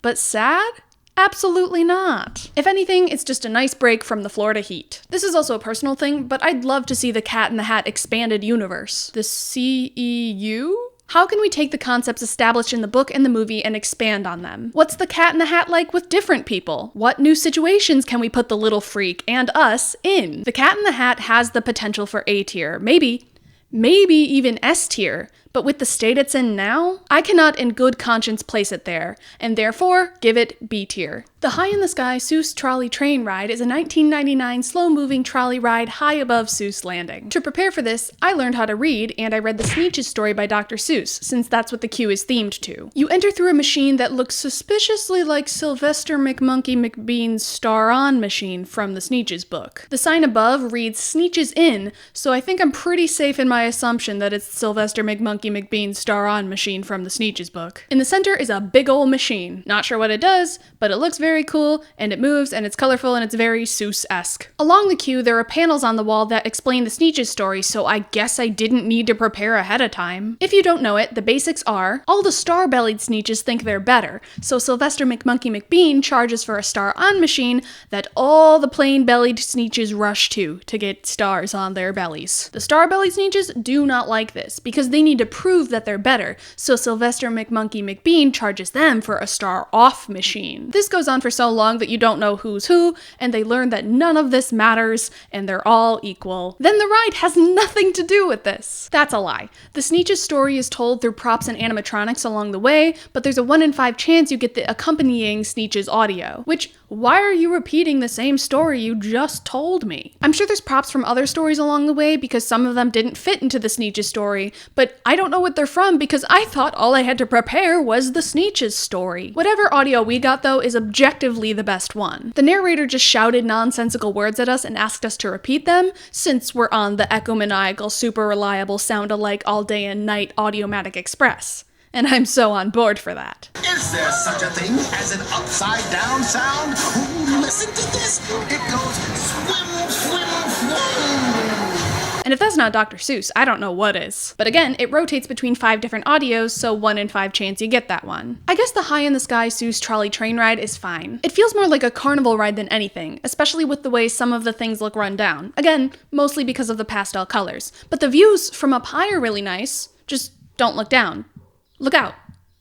S1: But sad? Absolutely not. If anything, it's just a nice break from the Florida heat. This is also a personal thing, but I'd love to see the Cat in the Hat expanded universe. The CEU? How can we take the concepts established in the book and the movie and expand on them? What's the Cat in the Hat like with different people? What new situations can we put the little freak and us in? The Cat in the Hat has the potential for A tier, maybe even S tier. But with the state it's in now, I cannot in good conscience place it there, and therefore give it B tier. The High in the Sky Seuss Trolley Train Ride is a 1999 slow-moving trolley ride high above Seuss Landing. To prepare for this, I learned how to read, and I read the Sneetches story by Dr. Seuss, since that's what the queue is themed to. You enter through a machine that looks suspiciously like Sylvester McMonkey McBean's Star-On machine from the Sneetches book. The sign above reads Sneetches In, so I think I'm pretty safe in my assumption that it's Sylvester McMonkey McBean's Star-On machine from the Sneetches book. In the center is a big ol' machine. Not sure what it does, but it looks very cool, and it moves, and it's colorful, and it's very Seuss-esque. Along the queue, there are panels on the wall that explain the Sneetches story, so I guess I didn't need to prepare ahead of time. If you don't know it, the basics are, all the star-bellied Sneetches think they're better, so Sylvester McMonkey McBean charges for a Star-On machine that all the plain-bellied Sneetches rush to get stars on their bellies. The star-bellied Sneetches do not like this, because they need to prove that they're better, so Sylvester McMonkey McBean charges them for a Star-Off machine. This goes on for so long that you don't know who's who, and they learn that none of this matters, and they're all equal. Then the ride has nothing to do with this. That's a lie. The Sneetches story is told through props and animatronics along the way, but there's a 1 in 5 chance you get the accompanying Sneetches audio, which, why are you repeating the same story you just told me? I'm sure there's props from other stories along the way because some of them didn't fit into the Sneetches story, but I don't know what they're from because I thought all I had to prepare was the Sneetches story. Whatever audio we got though is objectively the best one. The narrator just shouted nonsensical words at us and asked us to repeat them, since we're on the ecomaniacal, super reliable, sound-alike all day and night Audiomatic Express. And I'm so on board for that.
S8: Is there such a thing as an upside-down sound? Ooh, listen to this. It goes swim, swim, swim.
S1: And if that's not Dr. Seuss, I don't know what is. But again, it rotates between 5 different audios, so 1 in 5 chance you get that one. I guess the High in the Sky Seuss Trolley Train Ride is fine. It feels more like a carnival ride than anything, especially with the way some of the things look run down. Again, mostly because of the pastel colors. But the views from up high are really nice. Just don't look down. Look out.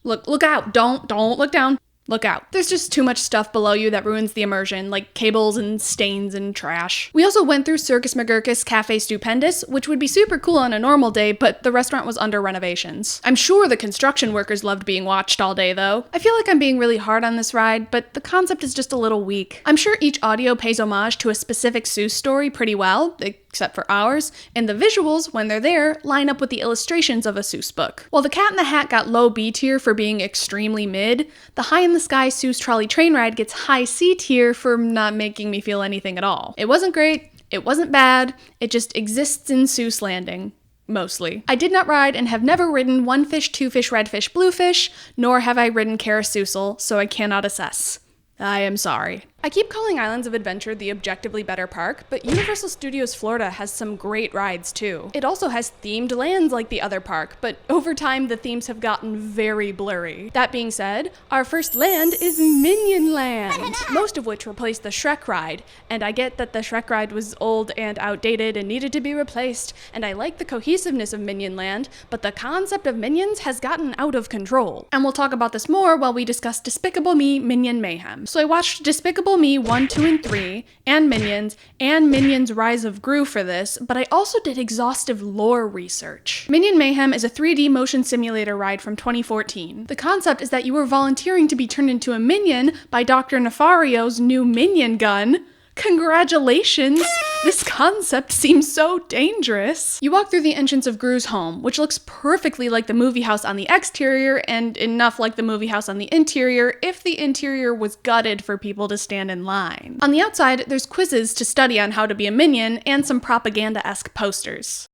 S1: Look out. Don't look down. Look out. There's just too much stuff below you that ruins the immersion, like cables and stains and trash. We also went through Circus McGurkus Cafe Stupendous, which would be super cool on a normal day, but the restaurant was under renovations. I'm sure the construction workers loved being watched all day though. I feel like I'm being really hard on this ride, but the concept is just a little weak. I'm sure each audio pays homage to a specific Seuss story pretty well, except for ours, and the visuals, when they're there, line up with the illustrations of a Seuss book. While the Cat in the Hat got low B tier for being extremely mid, the High in the Sky Seuss Trolley Train Ride gets high C tier for not making me feel anything at all. It wasn't great, it wasn't bad, it just exists in Seuss Landing. Mostly. I did not ride and have never ridden One Fish, Two Fish, Red Fish, Blue Fish, nor have I ridden Carousel, so I cannot assess. I am sorry. I keep calling Islands of Adventure the objectively better park, but Universal Studios Florida has some great rides too. It also has themed lands like the other park, but over time the themes have gotten very blurry. That being said, our first land is Minion Land, most of which replaced the Shrek ride, and I get that the Shrek ride was old and outdated and needed to be replaced, and I like the cohesiveness of Minion Land, but the concept of minions has gotten out of control. And we'll talk about this more while we discuss Despicable Me Minion Mayhem. So I watched Despicable Me 1, 2, and 3, and Minions Rise of Gru for this, but I also did exhaustive lore research. Minion Mayhem is a 3D motion simulator ride from 2014. The concept is that you are volunteering to be turned into a minion by Dr. Nefario's new minion gun. Congratulations! This concept seems so dangerous. You walk through the entrance of Gru's home, which looks perfectly like the movie house on the exterior and enough like the movie house on the interior if the interior was gutted for people to stand in line. On the outside, there's quizzes to study on how to be a minion and some propaganda-esque posters.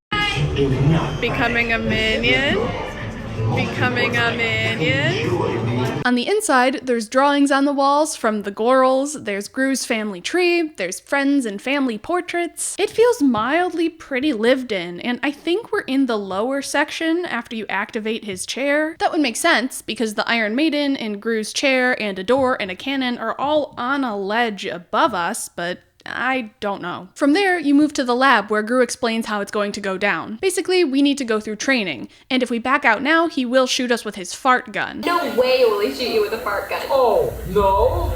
S1: Becoming a minion? Becoming a minion? On the inside, there's drawings on the walls from the Gorals, there's Gru's family tree, there's friends and family portraits. It feels mildly pretty lived in, and I think we're in the lower section after you activate his chair. That would make sense, because the Iron Maiden and Gru's chair and a door and a cannon are all on a ledge above us, but I don't know. From there, you move to the lab where Gru explains how it's going to go down. Basically, we need to go through training, and if we back out now, he will shoot us with his fart gun.
S9: No way will he shoot you with a fart gun.
S4: Oh, no?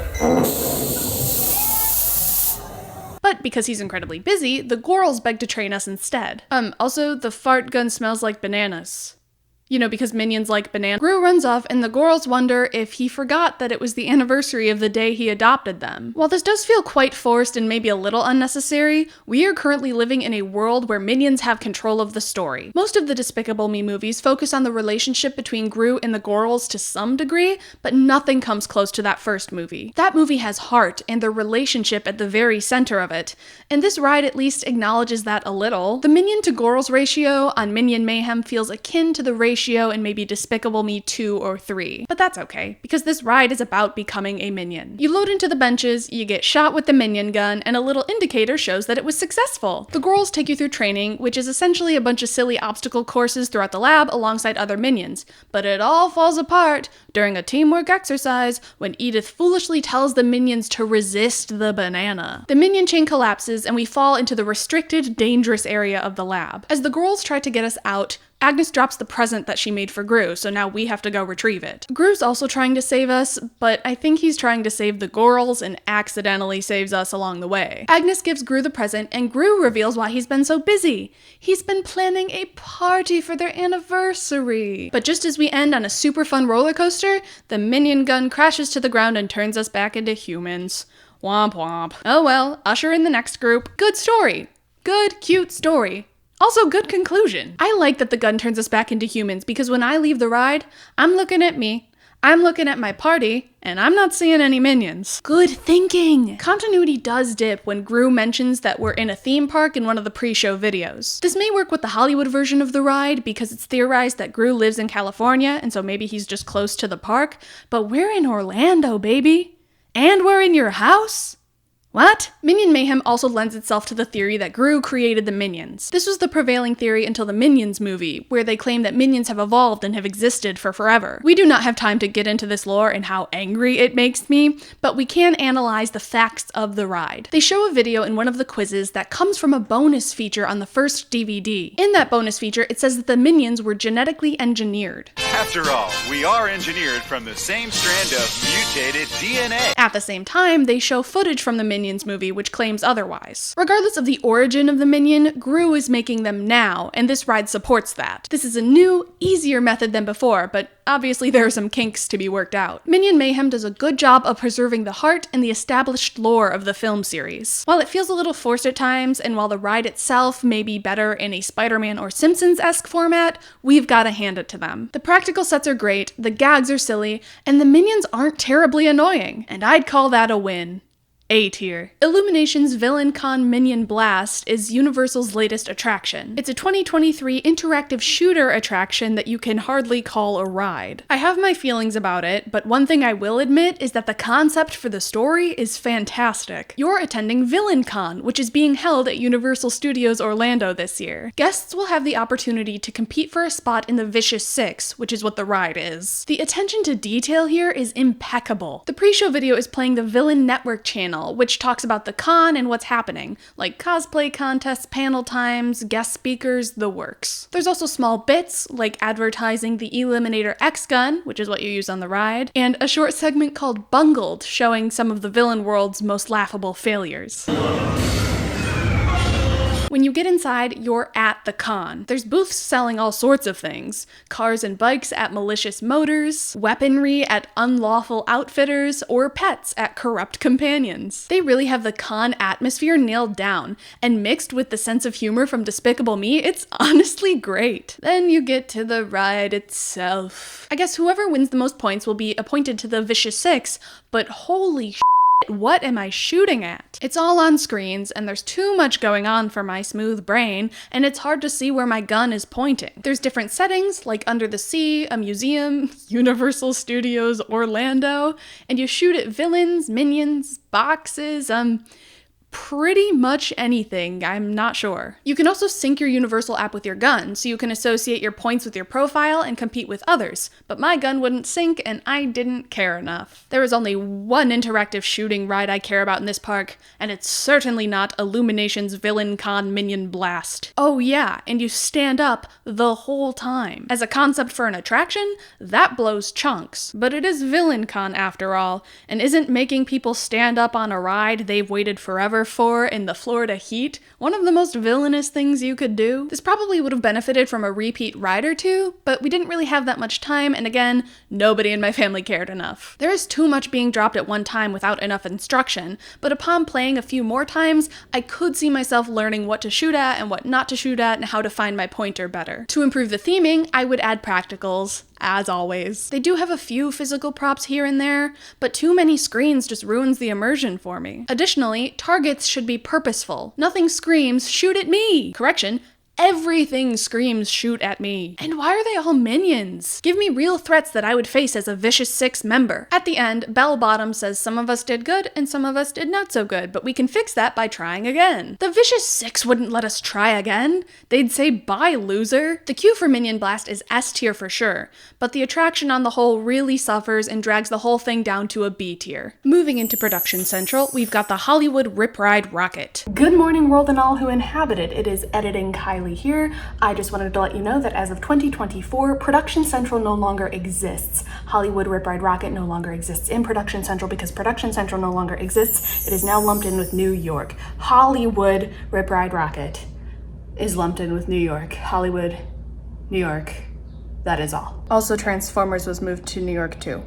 S1: But because he's incredibly busy, the Gorals beg to train us instead. Also, the fart gun smells like bananas. You know, because minions like bananas. Gru runs off, and the Gorals wonder if he forgot that it was the anniversary of the day he adopted them. While this does feel quite forced and maybe a little unnecessary, we are currently living in a world where minions have control of the story. Most of the Despicable Me movies focus on the relationship between Gru and the Gorals to some degree, but nothing comes close to that first movie. That movie has heart and the relationship at the very center of it, and this ride at least acknowledges that a little. The minion to Gorals ratio on Minion Mayhem feels akin to the ratio in maybe Despicable Me 2 or 3. But that's okay, because this ride is about becoming a minion. You load into the benches, you get shot with the minion gun, and a little indicator shows that it was successful. The Gorals take you through training, which is essentially a bunch of silly obstacle courses throughout the lab alongside other minions. But it all falls apart during a teamwork exercise when Edith foolishly tells the minions to resist the banana. The minion chain collapses, and we fall into the restricted, dangerous area of the lab. As the Gorals try to get us out, Agnes drops the present that she made for Gru, so now we have to go retrieve it. Gru's also trying to save us, but I think he's trying to save the Gorals and accidentally saves us along the way. Agnes gives Gru the present, and Gru reveals why he's been so busy. He's been planning a party for their anniversary. But just as we end on a super fun roller coaster, the minion gun crashes to the ground and turns us back into humans. Womp womp. Oh well, usher in the next group. Good story. Good, cute story. Also, good conclusion. I like that the gun turns us back into humans because when I leave the ride, I'm looking at me, I'm looking at my party, and I'm not seeing any minions. Good thinking! Continuity does dip when Gru mentions that we're in a theme park in one of the pre-show videos. This may work with the Hollywood version of the ride because it's theorized that Gru lives in California, and so maybe he's just close to the park, but we're in Orlando, baby! And we're in your house? What? Minion Mayhem also lends itself to the theory that Gru created the minions. This was the prevailing theory until the Minions movie, where they claim that minions have evolved and have existed for forever. We do not have time to get into this lore and how angry it makes me, but we can analyze the facts of the ride. They show a video in one of the quizzes that comes from a bonus feature on the first DVD. In that bonus feature, it says that the minions were genetically engineered.
S10: After all, we are engineered from the same strand of mutated DNA.
S1: At the same time, they show footage from the Minions movie which claims otherwise. Regardless of the origin of the minion, Gru is making them now, and this ride supports that. This is a new, easier method than before, but obviously there are some kinks to be worked out. Minion Mayhem does a good job of preserving the heart and the established lore of the film series. While it feels a little forced at times, and while the ride itself may be better in a Spider-Man or Simpsons-esque format, we've gotta hand it to them. The practical sets are great, the gags are silly, and the minions aren't terribly annoying, and I'd call that a win. A tier. Illumination's Villain Con Minion Blast is Universal's latest attraction. It's a 2023 interactive shooter attraction that you can hardly call a ride. I have my feelings about it, but one thing I will admit is that the concept for the story is fantastic. You're attending Villain Con, which is being held at Universal Studios Orlando this year. Guests will have the opportunity to compete for a spot in the Vicious Six, which is what the ride is. The attention to detail here is impeccable. The pre-show video is playing the Villain Network channel, which talks about the con and what's happening, like cosplay contests, panel times, guest speakers, the works. There's also small bits, like advertising the Eliminator X gun, which is what you use on the ride, and a short segment called Bungled, showing some of the villain world's most laughable failures. When you get inside, you're at the con. There's booths selling all sorts of things. Cars and bikes at Malicious Motors, weaponry at Unlawful Outfitters, or pets at Corrupt Companions. They really have the con atmosphere nailed down, and mixed with the sense of humor from Despicable Me, it's honestly great. Then you get to the ride itself. I guess whoever wins the most points will be appointed to the Vicious Six, but holy shit, what am I shooting at? It's all on screens, and there's too much going on for my smooth brain, and it's hard to see where my gun is pointing. There's different settings, like under the sea, a museum, Universal Studios Orlando, and you shoot at villains, minions, boxes, pretty much anything, I'm not sure. You can also sync your Universal app with your gun, so you can associate your points with your profile and compete with others, but my gun wouldn't sync and I didn't care enough. There is only one interactive shooting ride I care about in this park, and it's certainly not Illumination's Villain Con Minion Blast. Oh yeah, and you stand up the whole time. As a concept for an attraction, that blows chunks, but it is Villain Con after all, and isn't making people stand up on a ride they've waited forever for in the Florida heat one of the most villainous things you could do? This probably would have benefited from a repeat ride or two, but we didn't really have that much time, and again, nobody in my family cared enough. There is too much being dropped at one time without enough instruction, but upon playing a few more times, I could see myself learning what to shoot at and what not to shoot at and how to find my pointer better. To improve the theming, I would add practicals, as always. They do have a few physical props here and there, but too many screens just ruins the immersion for me. Additionally, targets should be purposeful. Nothing screams, "Shoot at me!" Correction, everything screams, "Shoot at me." And why are they all minions? Give me real threats that I would face as a Vicious Six member. At the end, Bell Bottom says some of us did good and some of us did not so good, but we can fix that by trying again. The Vicious Six wouldn't let us try again. They'd say, "Bye, loser." The queue for Minion Blast is S tier for sure, but the attraction on the whole really suffers and drags the whole thing down to a B tier. Moving into Production Central, we've got the Hollywood Rip Ride Rocket. Good morning, world and all who inhabit it. It is editing Kylie here. I just wanted to let you know that as of 2024, Production Central no longer exists. Hollywood Rip Ride Rocket no longer exists in Production Central because Production Central no longer exists. It is now lumped in with New York. Hollywood Rip Ride Rocket is lumped in with New York. Hollywood, New York. That is all. Also, Transformers was moved to New York too.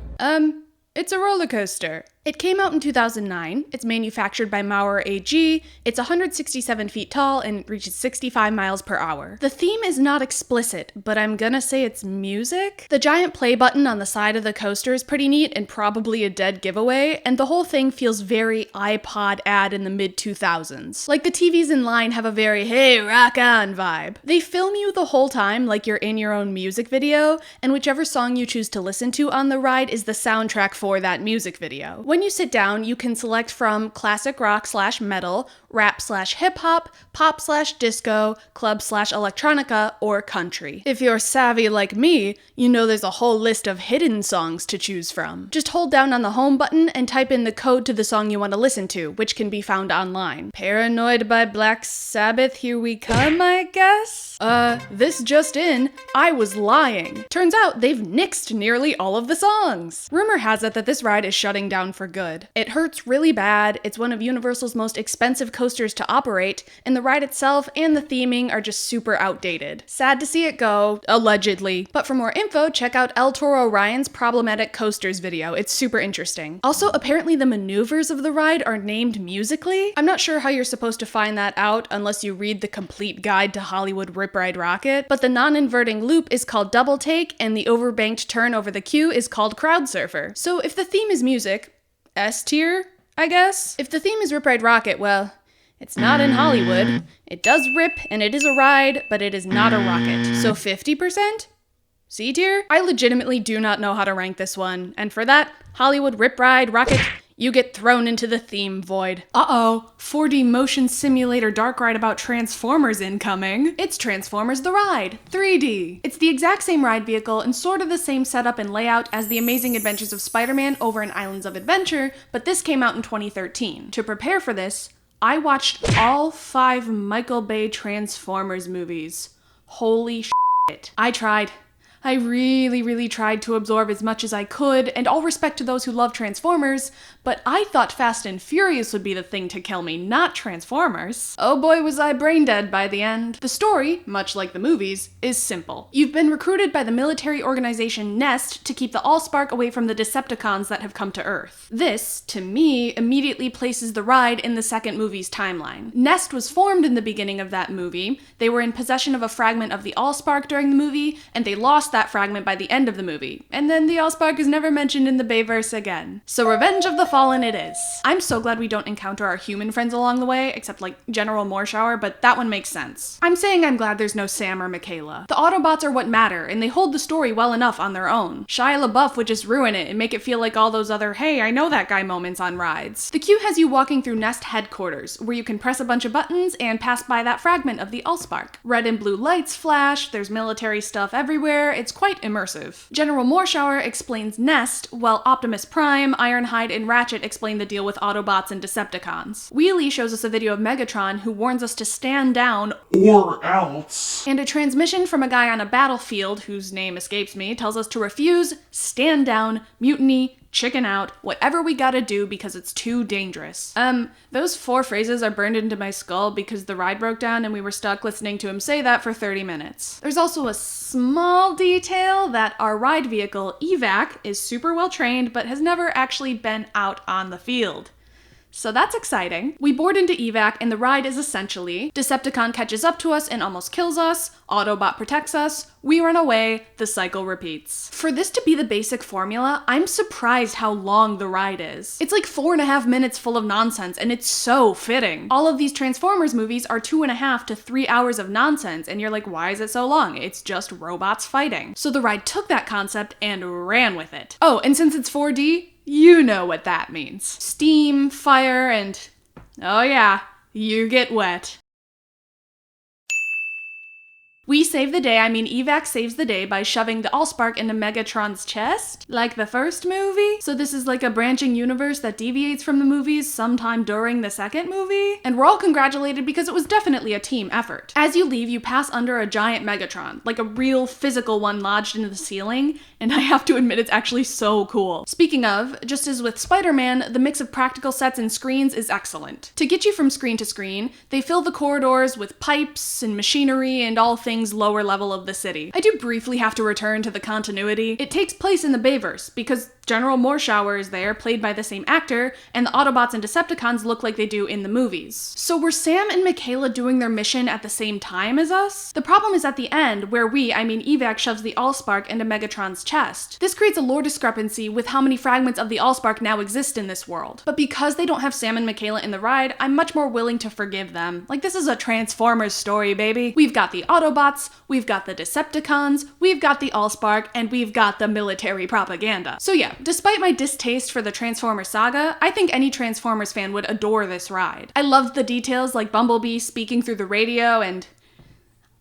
S1: It's a roller coaster. It came out in 2009, it's manufactured by Maurer AG, it's 167 feet tall, and reaches 65 miles per hour. The theme is not explicit, but I'm gonna say it's music. The giant play button on the side of the coaster is pretty neat and probably a dead giveaway, and the whole thing feels very iPod ad in the mid-2000s. Like the TVs in line have a very "hey, rock on" vibe. They film you the whole time like you're in your own music video, and whichever song you choose to listen to on the ride is the soundtrack for that music video. When you sit down, you can select from classic rock/metal, rap/hip-hop, pop/disco, club/electronica, or country. If you're savvy like me, you know there's a whole list of hidden songs to choose from. Just hold down on the home button and type in the code to the song you want to listen to, which can be found online. Paranoid by Black Sabbath, here we come, I guess? This just in, I was lying. Turns out they've nixed nearly all of the songs. Rumor has it that this ride is shutting down for good. It hurts really bad, it's one of Universal's most expensive coasters to operate, and the ride itself and the theming are just super outdated. Sad to see it go, allegedly. But for more info, check out El Toro Ryan's Problematic Coasters video, it's super interesting. Also, apparently the maneuvers of the ride are named musically. I'm not sure how you're supposed to find that out unless you read the complete guide to Hollywood Rip Ride Rocket, but the non-inverting loop is called Double Take, and the overbanked turn over the queue is called Crowd Surfer. So if the theme is music, S tier? I guess. If the theme is Rip Ride Rocket, well, it's not in Hollywood. It does rip, and it is a ride, but it is not a rocket. So 50%? C tier? I legitimately do not know how to rank this one, and for that, Hollywood Rip Ride Rocket, you get thrown into the theme void. Uh-oh, 4D motion simulator dark ride about Transformers incoming. It's Transformers the Ride, 3D. It's the exact same ride vehicle and sort of the same setup and layout as The Amazing Adventures of Spider-Man over in Islands of Adventure, but this came out in 2013. To prepare for this, I watched all 5 Michael Bay Transformers movies. Holy shit. I tried. I really tried to absorb as much as I could, and all respect to those who love Transformers, but I thought Fast and Furious would be the thing to kill me, not Transformers. Oh boy, was I brain dead by the end. The story, much like the movies, is simple. You've been recruited by the military organization Nest to keep the Allspark away from the Decepticons that have come to Earth. This, to me, immediately places the ride in the second movie's timeline. Nest was formed in the beginning of that movie, they were in possession of a fragment of the Allspark during the movie, and they lost that fragment by the end of the movie, and then the Allspark is never mentioned in the Bayverse again. So Revenge of the Fallen it is. I'm so glad we don't encounter our human friends along the way, except like General Morshower, but that one makes sense. I'm saying I'm glad there's no Sam or Michaela. The Autobots are what matter, and they hold the story well enough on their own. Shia LaBeouf would just ruin it and make it feel like all those other, hey, I know that guy moments on rides. The queue has you walking through Nest headquarters, where you can press a bunch of buttons and pass by that fragment of the Allspark. Red and blue lights flash, there's military stuff everywhere, it's quite immersive. General Morshower explains Nest, while Optimus Prime, Ironhide, and Ratchet explain the deal with Autobots and Decepticons. Wheelie shows us a video of Megatron who warns us to stand down
S3: Or else.
S1: and a transmission from a guy on a battlefield, whose name escapes me, tells us to refuse, stand down, mutiny, chicken out, whatever we gotta do because it's too dangerous. Those 4 phrases are burned into my skull because the ride broke down and we were stuck listening to him say that for 30 minutes. There's also a small detail that our ride vehicle, Evac, is super well trained but has never actually been out on the field. So that's exciting. We board into Evac and the ride is essentially Decepticon catches up to us and almost kills us, Autobot protects us, we run away, the cycle repeats. For this to be the basic formula, I'm surprised how long the ride is. It's like 4.5 minutes full of nonsense and it's so fitting. All of these Transformers movies are 2.5 to 3 hours of nonsense and you're like, why is it so long? It's just robots fighting. So the ride took that concept and ran with it. Oh, and since it's 4D, you know what that means. Steam, fire, and oh yeah, you get wet. We save the day, I mean Evac saves the day by shoving the Allspark into Megatron's chest, like the first movie. So this is like a branching universe that deviates from the movies sometime during the second movie. And we're all congratulated because it was definitely a team effort. As you leave, you pass under a giant Megatron, like a real physical one lodged into the ceiling, and I have to admit it's actually so cool. Speaking of, just as with Spider-Man, the mix of practical sets and screens is excellent. To get you from screen to screen, they fill the corridors with pipes and machinery and all things lower level of the city. I do briefly have to return to the continuity. It takes place in the Bayverse, because General Morshower is there, played by the same actor, and the Autobots and Decepticons look like they do in the movies. So were Sam and Michaela doing their mission at the same time as us? The problem is at the end, where Evac shoves the Allspark into Megatron's chest. This creates a lore discrepancy with how many fragments of the Allspark now exist in this world. But because they don't have Sam and Michaela in the ride, I'm much more willing to forgive them. Like, this is a Transformers story, baby. We've got the Autobots, we've got the Decepticons, we've got the Allspark, and we've got the military propaganda. So yeah, despite my distaste for the Transformers saga, I think any Transformers fan would adore this ride. I loved the details like Bumblebee speaking through the radio, and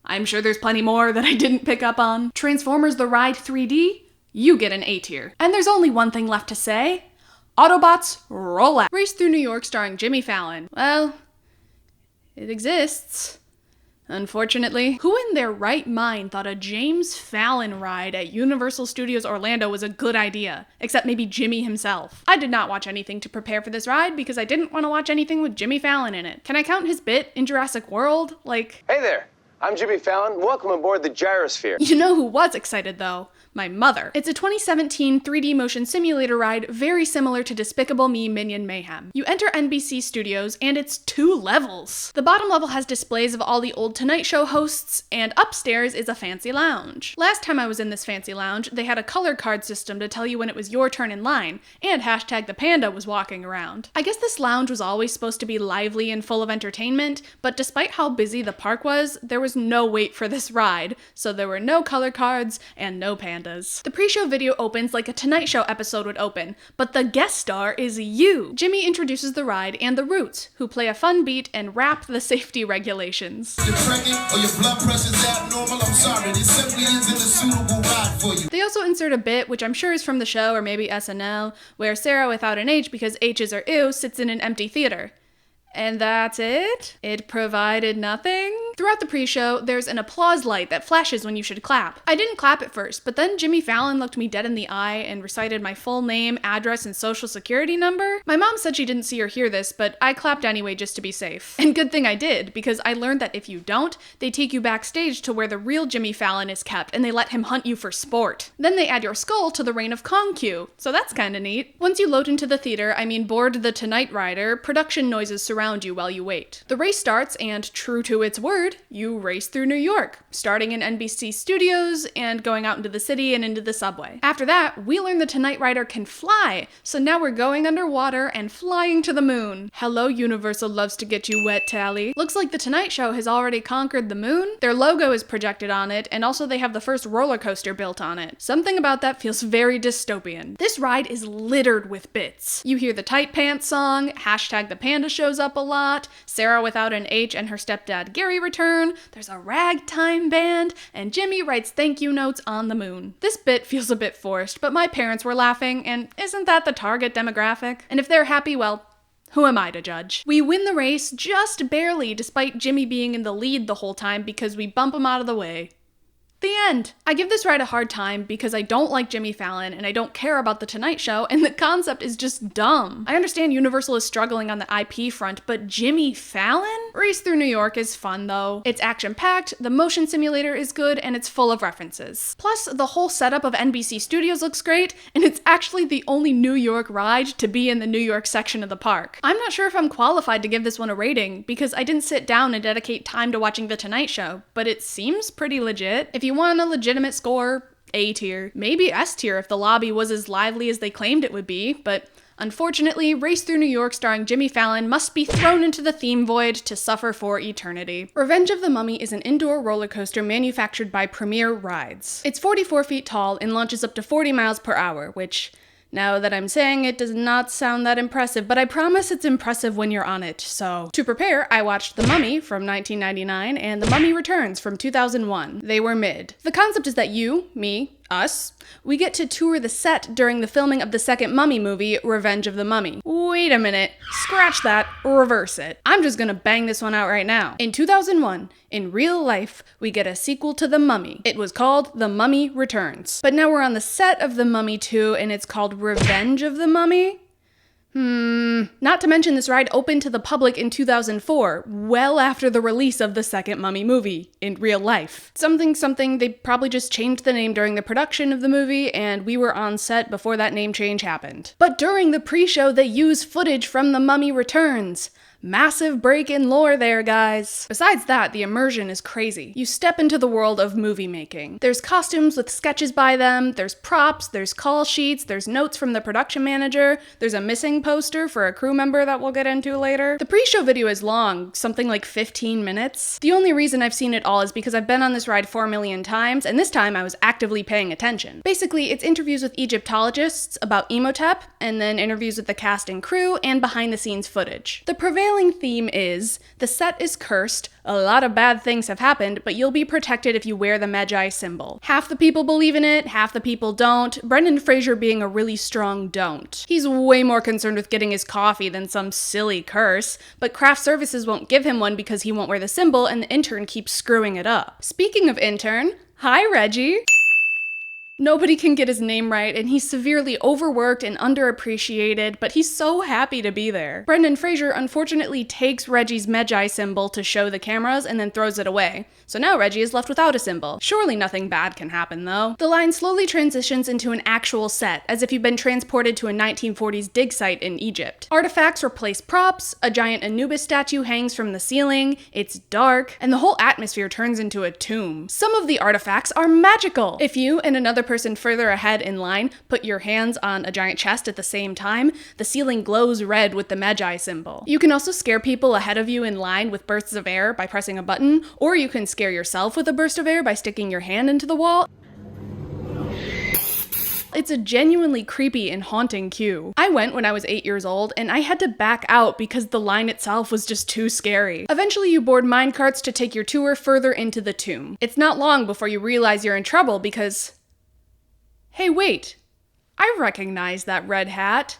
S1: I'm sure there's plenty more that I didn't pick up on. Transformers the Ride 3D? You get an A tier. And there's only one thing left to say. Autobots, roll out. Race Through New York starring Jimmy Fallon. Well, it exists. Unfortunately. Who in their right mind thought a James Fallon ride at Universal Studios Orlando was a good idea? Except maybe Jimmy himself. I did not watch anything to prepare for this ride because I didn't want to watch anything with Jimmy Fallon in it. Can I count his bit in Jurassic World? Like,
S11: hey there, I'm Jimmy Fallon. Welcome aboard the Gyrosphere.
S1: You know who was excited though? My mother. It's a 2017 3D motion simulator ride very similar to Despicable Me Minion Mayhem. You enter NBC Studios and it's 2 levels. The bottom level has displays of all the old Tonight Show hosts, and upstairs is a fancy lounge. Last time I was in this fancy lounge, they had a color card system to tell you when it was your turn in line, and hashtag the panda was walking around. I guess this lounge was always supposed to be lively and full of entertainment, but despite how busy the park was, there was no wait for this ride, so there were no color cards and no pandas. The pre-show video opens like a Tonight Show episode would open, but the guest star is you. Jimmy introduces the ride and the Roots, who play a fun beat and rap the safety regulations.
S8: You're pregnant or your blood pressure's abnormal, I'm sorry, this simply isn't a suitable ride for you.
S1: They also insert a bit, which I'm sure is from the show or maybe SNL, where Sarah without an H because H's are ew sits in an empty theater. And that's it? It provided nothing? Throughout the pre-show, there's an applause light that flashes when you should clap. I didn't clap at first, but then Jimmy Fallon looked me dead in the eye and recited my full name, address, and social security number. My mom said she didn't see or hear this, but I clapped anyway just to be safe. And good thing I did, because I learned that if you don't, they take you backstage to where the real Jimmy Fallon is kept, and they let him hunt you for sport. Then they add your skull to the Reign of Kong queue, so that's kinda neat. Once you load into the theater, board the Tonight Rider, production noises surround you while you wait. The race starts, and true to its word, you race through New York, starting in NBC Studios and going out into the city and into the subway. After that, we learn the Tonight Rider can fly, so now we're going underwater and flying to the moon. Hello, Universal loves to get you wet, Tally. Looks like the Tonight Show has already conquered the moon. Their logo is projected on it, and also they have the first roller coaster built on it. Something about that feels very dystopian. This ride is littered with bits. You hear the Tight Pants song, hashtag the panda shows up a lot, Sarah without an H and her stepdad Gary return, there's a ragtime band, and Jimmy writes thank you notes on the moon. This bit feels a bit forced, but my parents were laughing, and isn't that the target demographic? And if they're happy, well, who am I to judge? We win the race just barely, despite Jimmy being in the lead the whole time because we bump him out of the way. The end. I give this ride a hard time because I don't like Jimmy Fallon and I don't care about The Tonight Show, and the concept is just dumb. I understand Universal is struggling on the IP front, but Jimmy Fallon? Race Through New York is fun though. It's action-packed, the motion simulator is good, and it's full of references. Plus, the whole setup of NBC Studios looks great, and it's actually the only New York ride to be in the New York section of the park. I'm not sure if I'm qualified to give this one a rating because I didn't sit down and dedicate time to watching The Tonight Show, but it seems pretty legit. If you want a legitimate score, A tier. Maybe S tier if the lobby was as lively as they claimed it would be, but unfortunately, Race Through New York starring Jimmy Fallon must be thrown into the theme void to suffer for eternity. Revenge of the Mummy is an indoor roller coaster manufactured by Premier Rides. It's 44 feet tall and launches up to 40 miles per hour, which, now that I'm saying it, does not sound that impressive, but I promise it's impressive when you're on it, so. To prepare, I watched The Mummy from 1999 and The Mummy Returns from 2001. They were mid. The concept is that you, me, us, we get to tour the set during the filming of the second Mummy movie, Revenge of the Mummy. Wait a minute, scratch that, reverse it. I'm just gonna bang this one out right now. In 2001, in real life, we get a sequel to The Mummy. It was called The Mummy Returns. But now we're on the set of The Mummy 2 and it's called Revenge of the Mummy? Not to mention this ride opened to the public in 2004, well after the release of the second Mummy movie, in real life. Something, they probably just changed the name during the production of the movie, and we were on set before that name change happened. But during the pre-show, they use footage from The Mummy Returns. Massive break in lore there, guys. Besides that, the immersion is crazy. You step into the world of movie making. There's costumes with sketches by them, there's props, there's call sheets, there's notes from the production manager, there's a missing poster for a crew member that we'll get into later. The pre-show video is long, something like 15 minutes. The only reason I've seen it all is because I've been on this ride 4 million times, and this time I was actively paying attention. Basically, it's interviews with Egyptologists about Imhotep, and then interviews with the cast and crew, and behind-the-scenes footage. The prevailing theme is, the set is cursed, a lot of bad things have happened, but you'll be protected if you wear the Magi symbol. Half the people believe in it, half the people don't, Brendan Fraser being a really strong don't. He's way more concerned with getting his coffee than some silly curse, but craft services won't give him one because he won't wear the symbol and the intern keeps screwing it up. Speaking of intern, hi Reggie! Nobody can get his name right, and he's severely overworked and underappreciated, but he's so happy to be there. Brendan Fraser unfortunately takes Reggie's Magi symbol to show the cameras and then throws it away. So now Reggie is left without a symbol. Surely nothing bad can happen, though. The line slowly transitions into an actual set, as if you've been transported to a 1940s dig site in Egypt. Artifacts replace props, a giant Anubis statue hangs from the ceiling, it's dark, and the whole atmosphere turns into a tomb. Some of the artifacts are magical! If you and another person further ahead in line put your hands on a giant chest at the same time, the ceiling glows red with the Magi symbol. You can also scare people ahead of you in line with bursts of air by pressing a button, or you can scare yourself with a burst of air by sticking your hand into the wall. It's a genuinely creepy and haunting queue. I went when I was 8 years old, and I had to back out because the line itself was just too scary. Eventually, you board minecarts to take your tour further into the tomb. It's not long before you realize you're in trouble because... Hey, wait. I recognize that red hat.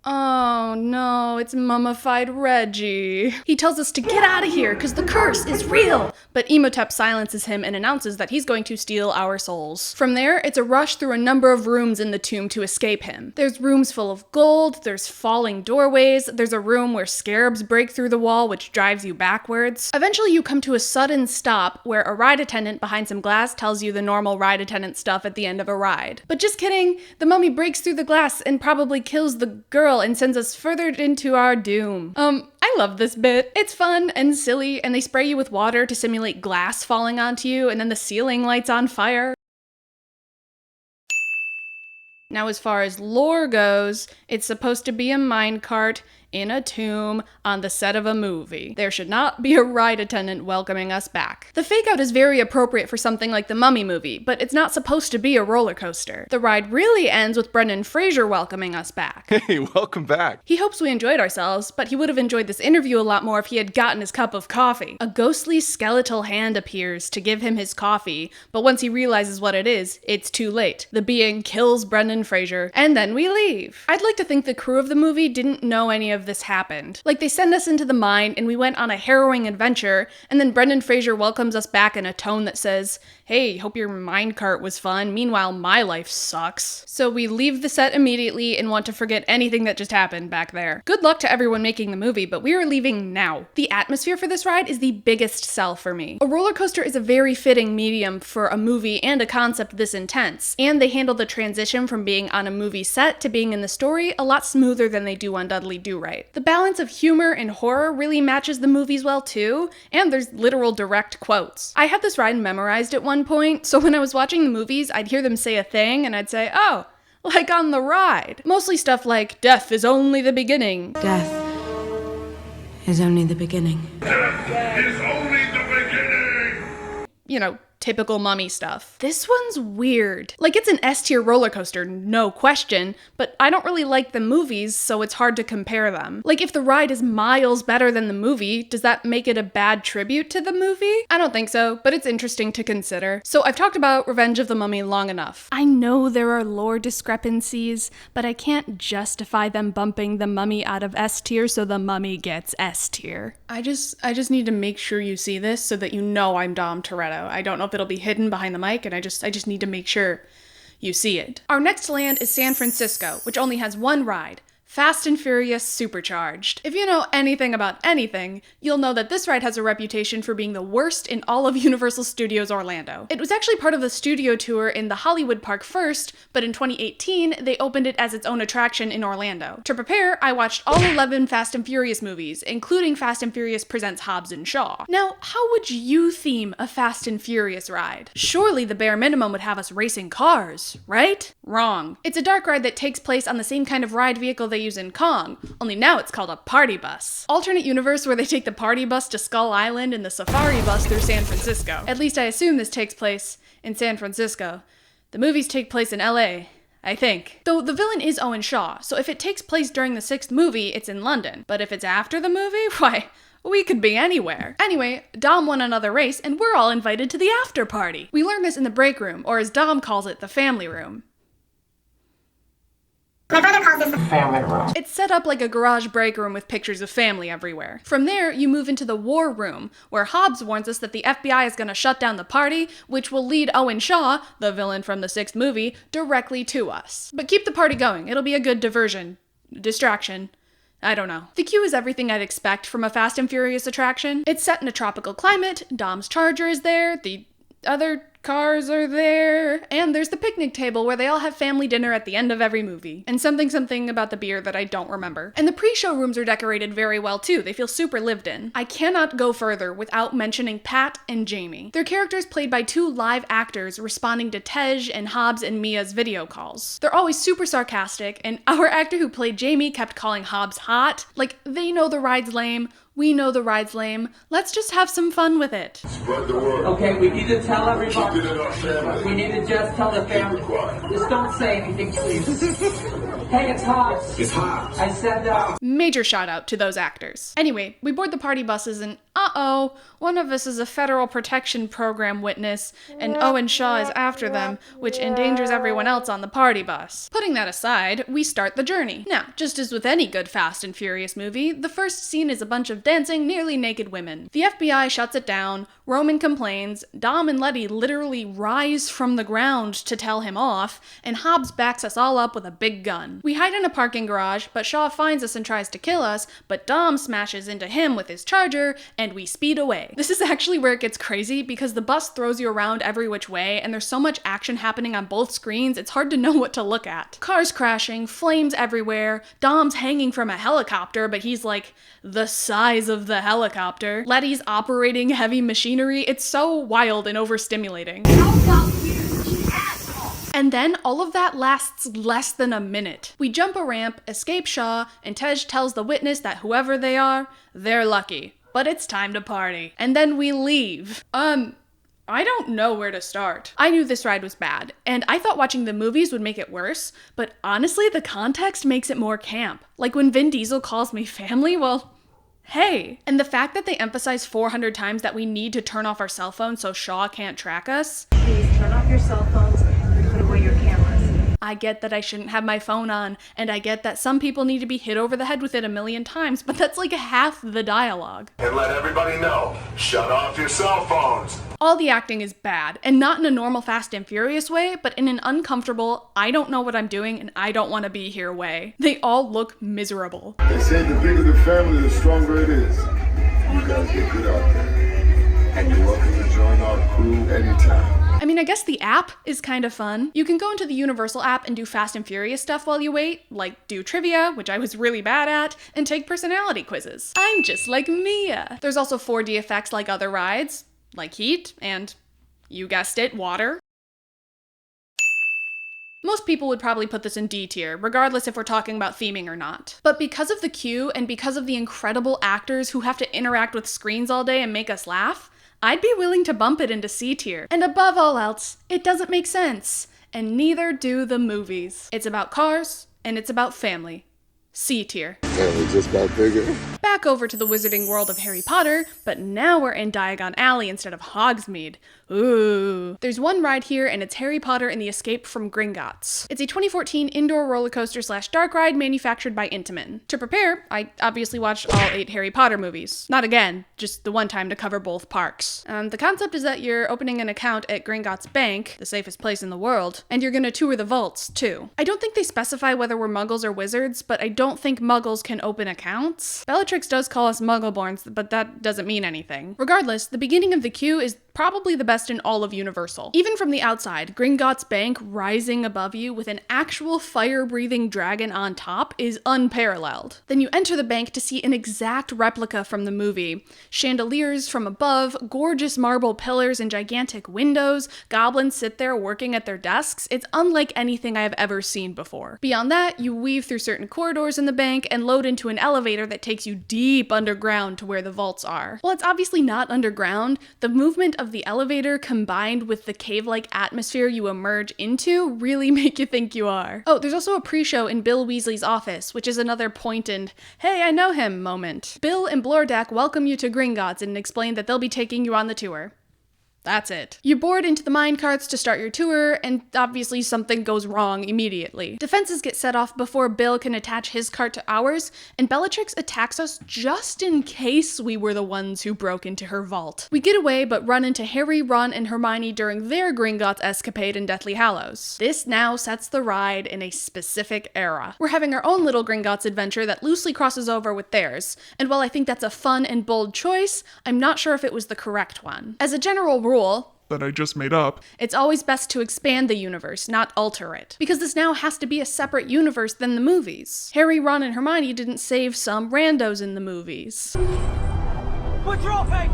S1: Oh no, it's mummified Reggie. He tells us to get out of here because the curse is real. But Imhotep silences him and announces that he's going to steal our souls. From there, it's a rush through a number of rooms in the tomb to escape him. There's rooms full of gold, there's falling doorways, there's a room where scarabs break through the wall which drives you backwards. Eventually you come to a sudden stop where a ride attendant behind some glass tells you the normal ride attendant stuff at the end of a ride. But just kidding, the mummy breaks through the glass and probably kills the girl and sends us further into our doom. I love this bit. It's fun and silly, and they spray you with water to simulate glass falling onto you, and then the ceiling lights on fire. Now, as far as lore goes, it's supposed to be a minecart in a tomb on the set of a movie. There should not be a ride attendant welcoming us back. The fake out is very appropriate for something like the Mummy movie, but it's not supposed to be a roller coaster. The ride really ends with Brendan Fraser welcoming us back.
S2: Hey, welcome back.
S1: He hopes we enjoyed ourselves, but he would have enjoyed this interview a lot more if he had gotten his cup of coffee. A ghostly skeletal hand appears to give him his coffee, but once he realizes what it is, it's too late. The being kills Brendan Fraser, and then we leave. I'd like to think the crew of the movie didn't know any of this happened. Like, they send us into the mine and we went on a harrowing adventure, and then Brendan Fraser welcomes us back in a tone that says, "Hey, hope your minecart was fun, meanwhile my life sucks." So we leave the set immediately and want to forget anything that just happened back there. Good luck to everyone making the movie, but we are leaving now. The atmosphere for this ride is the biggest sell for me. A roller coaster is a very fitting medium for a movie and a concept this intense, and they handle the transition from being on a movie set to being in the story a lot smoother than they do on Dudley Do-Right. The balance of humor and horror really matches the movies well too, and there's literal direct quotes. I had this ride memorized at one point, so when I was watching the movies, I'd hear them say a thing and I'd say, oh, like on the ride. Mostly stuff like, death is only the beginning.
S12: Death is only the beginning.
S3: Death is only the beginning!
S1: You know, typical Mummy stuff. This one's weird. Like, it's an S-tier roller coaster, no question, but I don't really like the movies, so it's hard to compare them. Like, if the ride is miles better than the movie, does that make it a bad tribute to the movie? I don't think so, but it's interesting to consider. So I've talked about Revenge of the Mummy long enough. I know there are lore discrepancies, but I can't justify them bumping the Mummy out of S-tier so the Mummy gets S-tier. I just need to make sure you see this so that you know I'm Dom Toretto. I don't know if it'll be hidden behind the mic, and I just need to make sure you see it. Our next land is San Francisco, which only has one ride, Fast and Furious Supercharged. If you know anything about anything, you'll know that this ride has a reputation for being the worst in all of Universal Studios Orlando. It was actually part of the studio tour in the Hollywood Park first, but in 2018, they opened it as its own attraction in Orlando. To prepare, I watched all 11 Fast and Furious movies, including Fast and Furious Presents Hobbs and Shaw. Now, how would you theme a Fast and Furious ride? Surely the bare minimum would have us racing cars, right? Wrong. It's a dark ride that takes place on the same kind of ride vehicle they use in Kong, only now it's called a party bus. Alternate universe where they take the party bus to Skull Island and the safari bus through San Francisco. At least I assume this takes place in San Francisco. The movies take place in LA, I think. Though the villain is Owen Shaw, so if it takes place during the 6th movie, it's in London. But if it's after the movie, why, we could be anywhere. Anyway, Dom won another race and we're all invited to the after party. We learned this in the break room, or as Dom calls it, the family room.
S9: My brother calls this the family room.
S1: It's set up like a garage break room with pictures of family everywhere. From there, you move into the war room, where Hobbs warns us that the FBI is going to shut down the party, which will lead Owen Shaw, the villain from the 6th movie, directly to us. But keep the party going. It'll be a good diversion. Distraction. I don't know. The queue is everything I'd expect from a Fast and Furious attraction. It's set in a tropical climate, Dom's Charger is there, the other cars are there, and there's the picnic table where they all have family dinner at the end of every movie. And something about the beer that I don't remember. And the pre-show rooms are decorated very well too. They feel super lived in. I cannot go further without mentioning Pat and Jamie. They're characters played by 2 live actors responding to Tej and Hobbs and Mia's video calls. They're always super sarcastic, and our actor who played Jamie kept calling Hobbs hot. Like, they know the ride's lame. We know the ride's lame. Let's just have some fun with it.
S6: Spread the word.
S13: Okay, we need to tell everybody.
S6: Keep it in our family.
S13: We need to just tell the family. Just don't say anything, please. Hey, it's Hobbs.
S6: It's Hobbs.
S13: I said that.
S1: Major shout out to those actors. Anyway, we board the party buses and one of us is a federal protection program witness and Owen Shaw is after them, which endangers everyone else on the party bus. Putting that aside, we start the journey. Now, just as with any good Fast and Furious movie, the first scene is a bunch of dancing, nearly naked women. The FBI shuts it down, Roman complains, Dom and Letty literally rise from the ground to tell him off, and Hobbs backs us all up with a big gun. We hide in a parking garage, but Shaw finds us and tries to kill us, but Dom smashes into him with his charger, and we speed away. This is actually where it gets crazy, because the bus throws you around every which way, and there's so much action happening on both screens, it's hard to know what to look at. Cars crashing, flames everywhere, Dom's hanging from a helicopter, but he's like the size of the helicopter. Letty's operating heavy machinery. It's so wild and overstimulating. And then all of that lasts less than a minute. We jump a ramp, escape Shaw, and Tej tells the witness that whoever they are, they're lucky. But it's time to party. And then we leave. I don't know where to start. I knew this ride was bad, and I thought watching the movies would make it worse, but honestly, the context makes it more camp. Like when Vin Diesel calls me family, well, hey. And the fact that they emphasize 400 times that we need to turn off our cell phones so Shaw can't track us.
S12: Please turn off your cell phones and put away your cameras.
S1: I get that I shouldn't have my phone on, and I get that some people need to be hit over the head with it 1,000,000 times, but that's like half the dialogue.
S6: And let everybody know, shut off your cell phones.
S1: All the acting is bad, and not in a normal Fast and Furious way, but in an uncomfortable, I don't know what I'm doing and I don't want to be here way. They all look miserable.
S6: They say the bigger the family, the stronger it is. You guys get good out there. And you're welcome to join our crew anytime.
S1: I mean, I guess the app is kind of fun. You can go into the Universal app and do Fast and Furious stuff while you wait, like do trivia, which I was really bad at, and take personality quizzes. I'm just like Mia. There's also 4D effects like other rides, like heat, and, you guessed it, water. Most people would probably put this in D tier, regardless if we're talking about theming or not. But because of the queue, and because of the incredible actors who have to interact with screens all day and make us laugh, I'd be willing to bump it into C tier. And above all else, it doesn't make sense. And neither do the movies. It's about cars, and it's about family. C tier.
S6: Family just got bigger.
S1: Back over to the wizarding world of Harry Potter, but now we're in Diagon Alley instead of Hogsmeade. Ooh. There's one ride here, and it's Harry Potter and the Escape from Gringotts. It's a 2014 indoor roller coaster / dark ride manufactured by Intamin. To prepare, I obviously watched all 8 Harry Potter movies. Not again, just the one time to cover both parks. The concept is that you're opening an account at Gringotts Bank, the safest place in the world, and you're gonna tour the vaults, too. I don't think they specify whether we're muggles or wizards, but I don't think muggles can open accounts. Bellatrix does call us muggleborns, but that doesn't mean anything. Regardless, the beginning of the queue is probably the best in all of Universal. Even from the outside, Gringotts Bank rising above you with an actual fire-breathing dragon on top is unparalleled. Then you enter the bank to see an exact replica from the movie. Chandeliers from above, gorgeous marble pillars and gigantic windows, goblins sit there working at their desks. It's unlike anything I have ever seen before. Beyond that, you weave through certain corridors in the bank and load into an elevator that takes you deep underground to where the vaults are. While it's obviously not underground, the movement of the elevator combined with the cave-like atmosphere you emerge into really make you think you are. Oh, there's also a pre-show in Bill Weasley's office, which is another point and, hey, I know him moment. Bill and Blordak welcome you to Gringotts and explain that they'll be taking you on the tour. That's it. You board into the minecarts to start your tour, and obviously something goes wrong immediately. Defenses get set off before Bill can attach his cart to ours, and Bellatrix attacks us just in case we were the ones who broke into her vault. We get away, but run into Harry, Ron, and Hermione during their Gringotts escapade in Deathly Hallows. This now sets the ride in a specific era. We're having our own little Gringotts adventure that loosely crosses over with theirs, and while I think that's a fun and bold choice, I'm not sure if it was the correct one. As a general rule,
S3: that I just made up,
S1: it's always best to expand the universe, not alter it. Because this now has to be a separate universe than the movies. Harry, Ron, and Hermione didn't save some randos in the movies.
S4: Withdraw, Peg!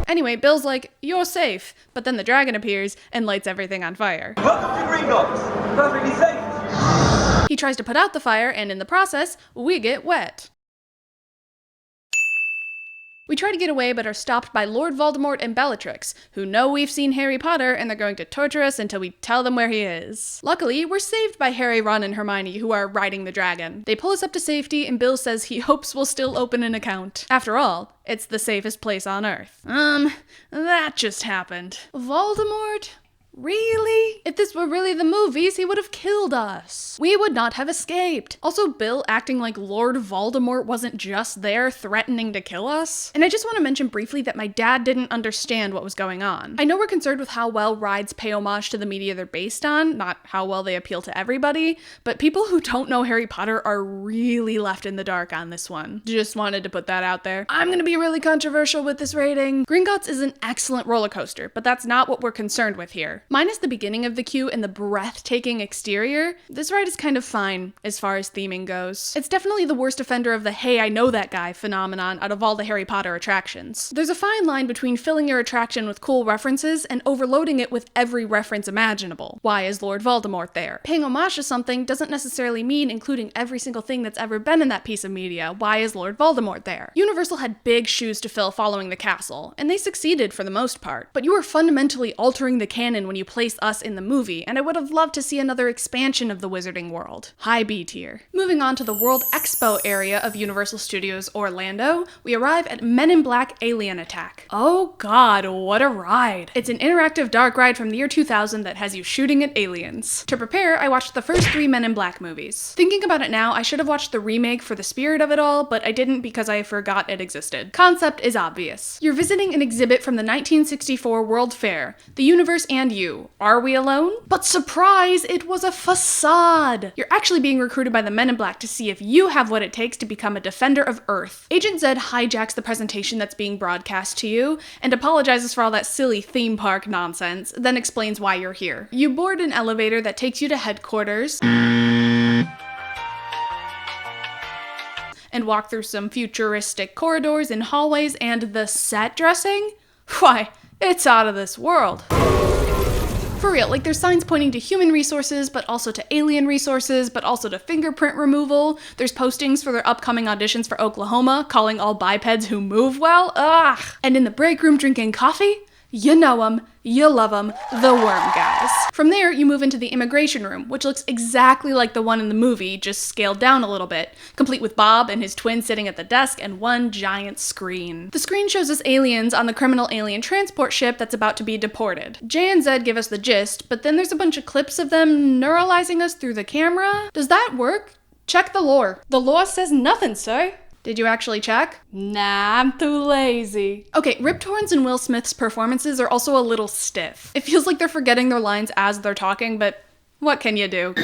S1: Anyway, Bill's like, you're safe, but then the dragon appears and lights everything on fire.
S4: Welcome to Gringotts! Perfectly safe!
S1: He tries to put out the fire, and in the process, we get wet. We try to get away, but are stopped by Lord Voldemort and Bellatrix, who know we've seen Harry Potter, and they're going to torture us until we tell them where he is. Luckily, we're saved by Harry, Ron, and Hermione, who are riding the dragon. They pull us up to safety, and Bill says he hopes we'll still open an account. After all, it's the safest place on Earth. That just happened. Voldemort? Really? If this were really the movies, he would have killed us. We would not have escaped. Also, Bill acting like Lord Voldemort wasn't just there threatening to kill us. And I just want to mention briefly that my dad didn't understand what was going on. I know we're concerned with how well rides pay homage to the media they're based on, not how well they appeal to everybody, but people who don't know Harry Potter are really left in the dark on this one. Just wanted to put that out there. I'm gonna be really controversial with this rating. Gringotts is an excellent roller coaster, but that's not what we're concerned with here. Minus the beginning of the queue and the breathtaking exterior, this ride is kind of fine as far as theming goes. It's definitely the worst offender of the hey, I know that guy phenomenon out of all the Harry Potter attractions. There's a fine line between filling your attraction with cool references and overloading it with every reference imaginable. Why is Lord Voldemort there? Paying homage to something doesn't necessarily mean including every single thing that's ever been in that piece of media. Why is Lord Voldemort there? Universal had big shoes to fill following the castle, and they succeeded for the most part. But you are fundamentally altering the canon when you place us in the movie, and I would have loved to see another expansion of the Wizarding World. High B tier. Moving on to the World Expo area of Universal Studios Orlando, we arrive at Men in Black Alien Attack. Oh god, what a ride. It's an interactive dark ride from the year 2000 that has you shooting at aliens. To prepare, I watched the first 3 Men in Black movies. Thinking about it now, I should have watched the remake for the spirit of it all, but I didn't because I forgot it existed. Concept is obvious. You're visiting an exhibit from the 1964 World Fair, the universe and you. Are we alone? But surprise, it was a facade! You're actually being recruited by the Men in Black to see if you have what it takes to become a defender of Earth. Agent Zed hijacks the presentation that's being broadcast to you, and apologizes for all that silly theme park nonsense, then explains why you're here. You board an elevator that takes you to headquarters, and walk through some futuristic corridors and hallways, and the set dressing? Why, it's out of this world. For real, like there's signs pointing to human resources, but also to alien resources, but also to fingerprint removal. There's postings for their upcoming auditions for Oklahoma, calling all bipeds who move well. Ugh! And in the break room drinking coffee? You know 'em, you love 'em, the worm guys. From there, you move into the immigration room, which looks exactly like the one in the movie, just scaled down a little bit, complete with Bob and his twin sitting at the desk and one giant screen. The screen shows us aliens on the criminal alien transport ship that's about to be deported. Jay and Zed give us the gist, but then there's a bunch of clips of them neuralizing us through the camera. Does that work? Check the lore. The lore says nothing, sir. Did you actually check? Nah, I'm too lazy. Okay, Rip Torn's and Will Smith's performances are also a little stiff. It feels like they're forgetting their lines as they're talking, but what can you do?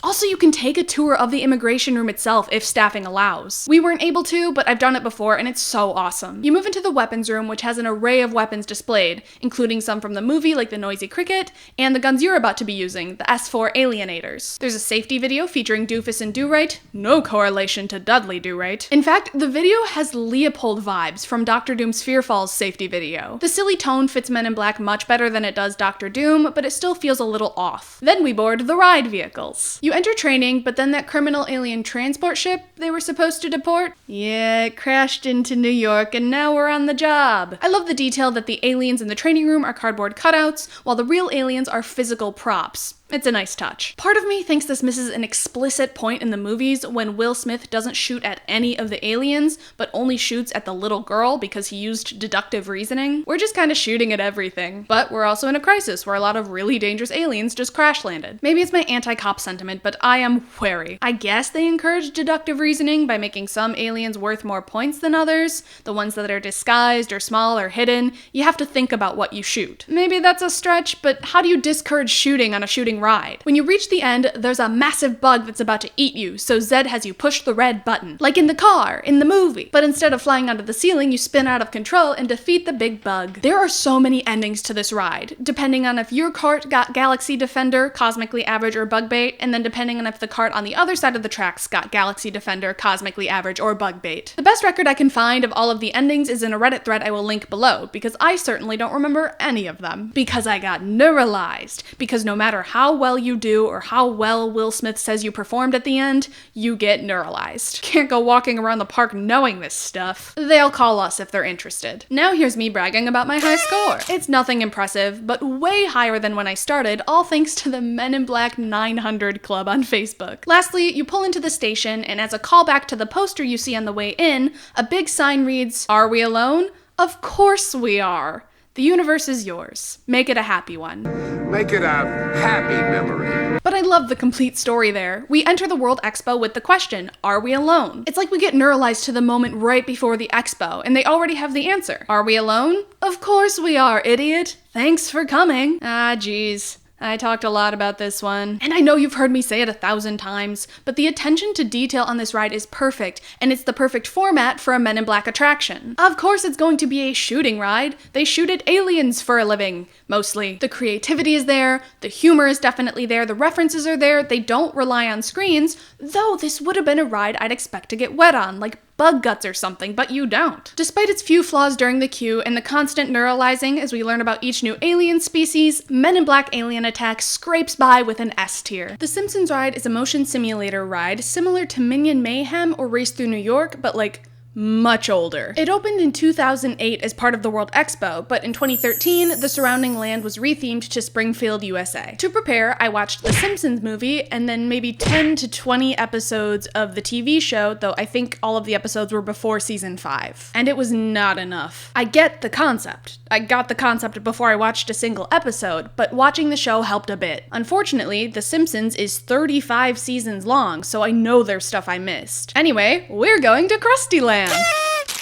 S1: Also, you can take a tour of the immigration room itself if staffing allows. We weren't able to, but I've done it before and it's so awesome. You move into the weapons room, which has an array of weapons displayed, including some from the movie like the Noisy Cricket, and the guns you're about to be using, the S4 Alienators. There's a safety video featuring Doofus and Do-Right, no correlation to Dudley Do-Right. In fact, the video has Leopold vibes from Dr. Dooms Fearfall's safety video. The silly tone fits Men in Black much better than it does Dr. Doom, but it still feels a little off. Then we board the ride vehicles. You enter training, but then that criminal alien transport ship they were supposed to deport? Yeah, it crashed into New York and now we're on the job. I love the detail that the aliens in the training room are cardboard cutouts, while the real aliens are physical props. It's a nice touch. Part of me thinks this misses an explicit point in the movies when Will Smith doesn't shoot at any of the aliens, but only shoots at the little girl because he used deductive reasoning. We're just kind of shooting at everything. But we're also in a crisis where a lot of really dangerous aliens just crash landed. Maybe it's my anti-cop sentiment, but I am wary. I guess they encourage deductive reasoning by making some aliens worth more points than others. The ones that are disguised or small or hidden, you have to think about what you shoot. Maybe that's a stretch, but how do you discourage shooting on a shooting ride? When you reach the end, there's a massive bug that's about to eat you, so Zed has you push the red button. Like in the car, in the movie. But instead of flying onto the ceiling, you spin out of control and defeat the big bug. There are so many endings to this ride, depending on if your cart got Galaxy Defender, Cosmically Average, or Bug Bait, and then depending on if the cart on the other side of the tracks got Galaxy Defender, Cosmically Average, or Bug Bait. The best record I can find of all of the endings is in a Reddit thread I will link below, because I certainly don't remember any of them. Because I got neuralized. Because no matter how well you do or how well Will Smith says you performed at the end, you get neuralized. Can't go walking around the park knowing this stuff. They'll call us if they're interested. Now here's me bragging about my high score. It's nothing impressive, but way higher than when I started, all thanks to the Men in Black 900 Club on Facebook. Lastly, you pull into the station, and as a callback to the poster you see on the way in, a big sign reads, "Are we alone? Of course we are. The universe is yours. Make it a happy one."
S6: Make it a happy memory.
S1: But I love the complete story there. We enter the World Expo with the question, are we alone? It's like we get neuralized to the moment right before the expo, and they already have the answer. Are we alone? Of course we are, idiot. Thanks for coming. Ah, geez. I talked a lot about this one, and I know you've heard me say it 1,000 times, but the attention to detail on this ride is perfect, and it's the perfect format for a Men in Black attraction. Of course it's going to be a shooting ride. They shoot at aliens for a living, mostly. The creativity is there, the humor is definitely there, the references are there, they don't rely on screens, though this would have been a ride I'd expect to get wet on, like bug guts or something, but you don't. Despite its few flaws during the queue and the constant neuralizing as we learn about each new alien species, Men in Black Alien Attack scrapes by with an S tier. The Simpsons ride is a motion simulator ride similar to Minion Mayhem or Race Through New York, but like much older. It opened in 2008 as part of the World Expo, but in 2013, the surrounding land was rethemed to Springfield, USA. To prepare, I watched the Simpsons movie and then maybe 10 to 20 episodes of the TV show, though I think all of the episodes were before season 5. And it was not enough. I get the concept. I got the concept before I watched a single episode, but watching the show helped a bit. Unfortunately, The Simpsons is 35 seasons long, so I know there's stuff I missed. Anyway, we're going to Krusty Land.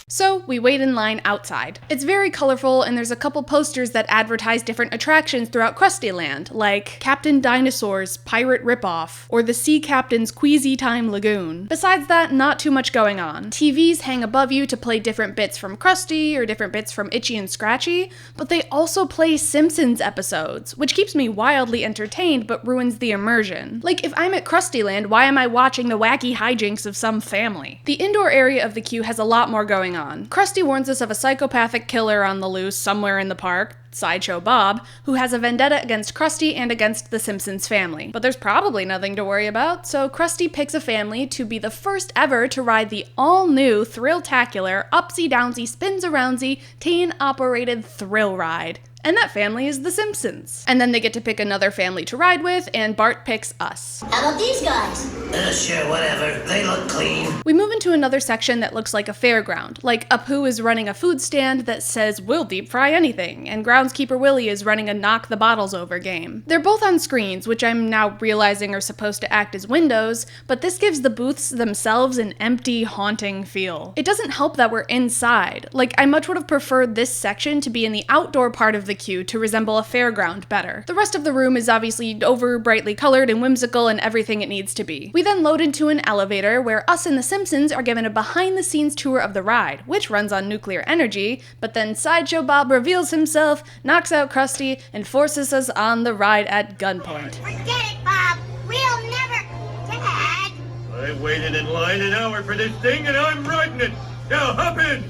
S1: So we wait in line outside. It's very colorful, and there's a couple posters that advertise different attractions throughout Krusty Land, like Captain Dinosaur's Pirate Ripoff, or the Sea Captain's Queasy Time Lagoon. Besides that, not too much going on. TVs hang above you to play different bits from Krusty or different bits from Itchy and Scratchy, but they also play Simpsons episodes, which keeps me wildly entertained but ruins the immersion. Like, if I'm at Krusty Land, why am I watching the wacky hijinks of some family? The indoor area of the queue has a lot more going on. Krusty warns us of a psychopathic killer on the loose somewhere in the park, Sideshow Bob, who has a vendetta against Krusty and against the Simpsons family. But there's probably nothing to worry about, so Krusty picks a family to be the first ever to ride the all-new Thrill-tacular, upsy-downsy, spins-aroundsy, teen-operated thrill ride. And that family is the Simpsons. And then they get to pick another family to ride with, and Bart picks us.
S8: How about these guys? Sure, whatever. They look clean.
S1: We move into another section that looks like a fairground. Like Apu is running a food stand that says, "We'll deep fry anything," and groundskeeper Willie is running a knock the bottles over game. They're both on screens, which I'm now realizing are supposed to act as windows, but this gives the booths themselves an empty, haunting feel. It doesn't help that we're inside. Like, I much would have preferred this section to be in the outdoor part of the queue to resemble a fairground better. The rest of the room is obviously over brightly colored and whimsical and everything it needs to be. We then load into an elevator where us and the Simpsons are given a behind-the-scenes tour of the ride, which runs on nuclear energy, but then Sideshow Bob reveals himself, knocks out Krusty, and forces us on the ride at gunpoint.
S8: Forget it, Bob. We'll never... Dad!
S4: I waited in line an hour for this thing and I'm riding it. Now hop in!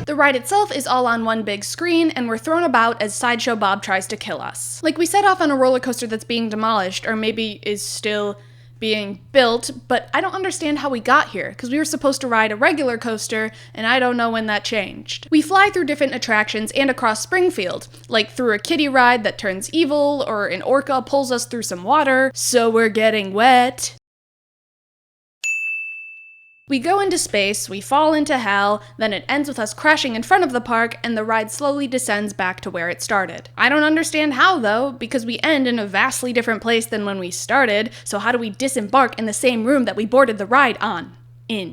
S1: The ride itself is all on one big screen, and we're thrown about as Sideshow Bob tries to kill us. Like, we set off on a roller coaster that's being demolished, or maybe is still being built, but I don't understand how we got here, because we were supposed to ride a regular coaster, and I don't know when that changed. We fly through different attractions and across Springfield, like through a kiddie ride that turns evil, or an orca pulls us through some water, so we're getting wet. We go into space, we fall into hell, then it ends with us crashing in front of the park, and the ride slowly descends back to where it started. I don't understand how, though, because we end in a vastly different place than when we started, so how do we disembark in the same room that we boarded the ride on?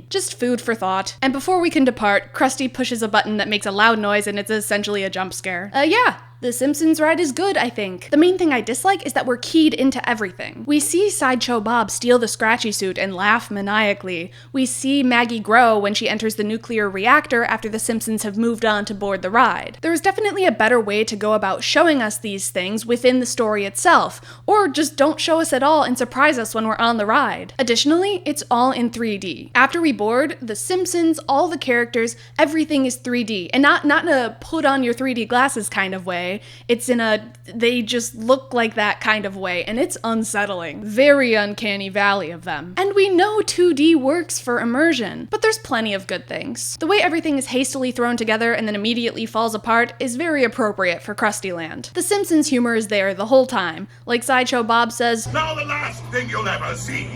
S1: Just food for thought. And before we can depart, Krusty pushes a button that makes a loud noise and it's essentially a jump scare. Yeah. The Simpsons ride is good, I think. The main thing I dislike is that we're keyed into everything. We see Sideshow Bob steal the Scratchy suit and laugh maniacally. We see Maggie grow when she enters the nuclear reactor after the Simpsons have moved on to board the ride. There is definitely a better way to go about showing us these things within the story itself, or just don't show us at all and surprise us when we're on the ride. Additionally, it's all in 3D. After we board, the Simpsons, all the characters, everything is 3D, and not in a put on your 3D glasses kind of way. It's in a they just look like that kind of way, and it's unsettling. Very uncanny valley of them. And we know 2D works for immersion, but there's plenty of good things. The way everything is hastily thrown together and then immediately falls apart is very appropriate for Krusty Land. The Simpsons humor is there the whole time. Like Sideshow Bob says,
S14: "Now the last thing you'll ever see,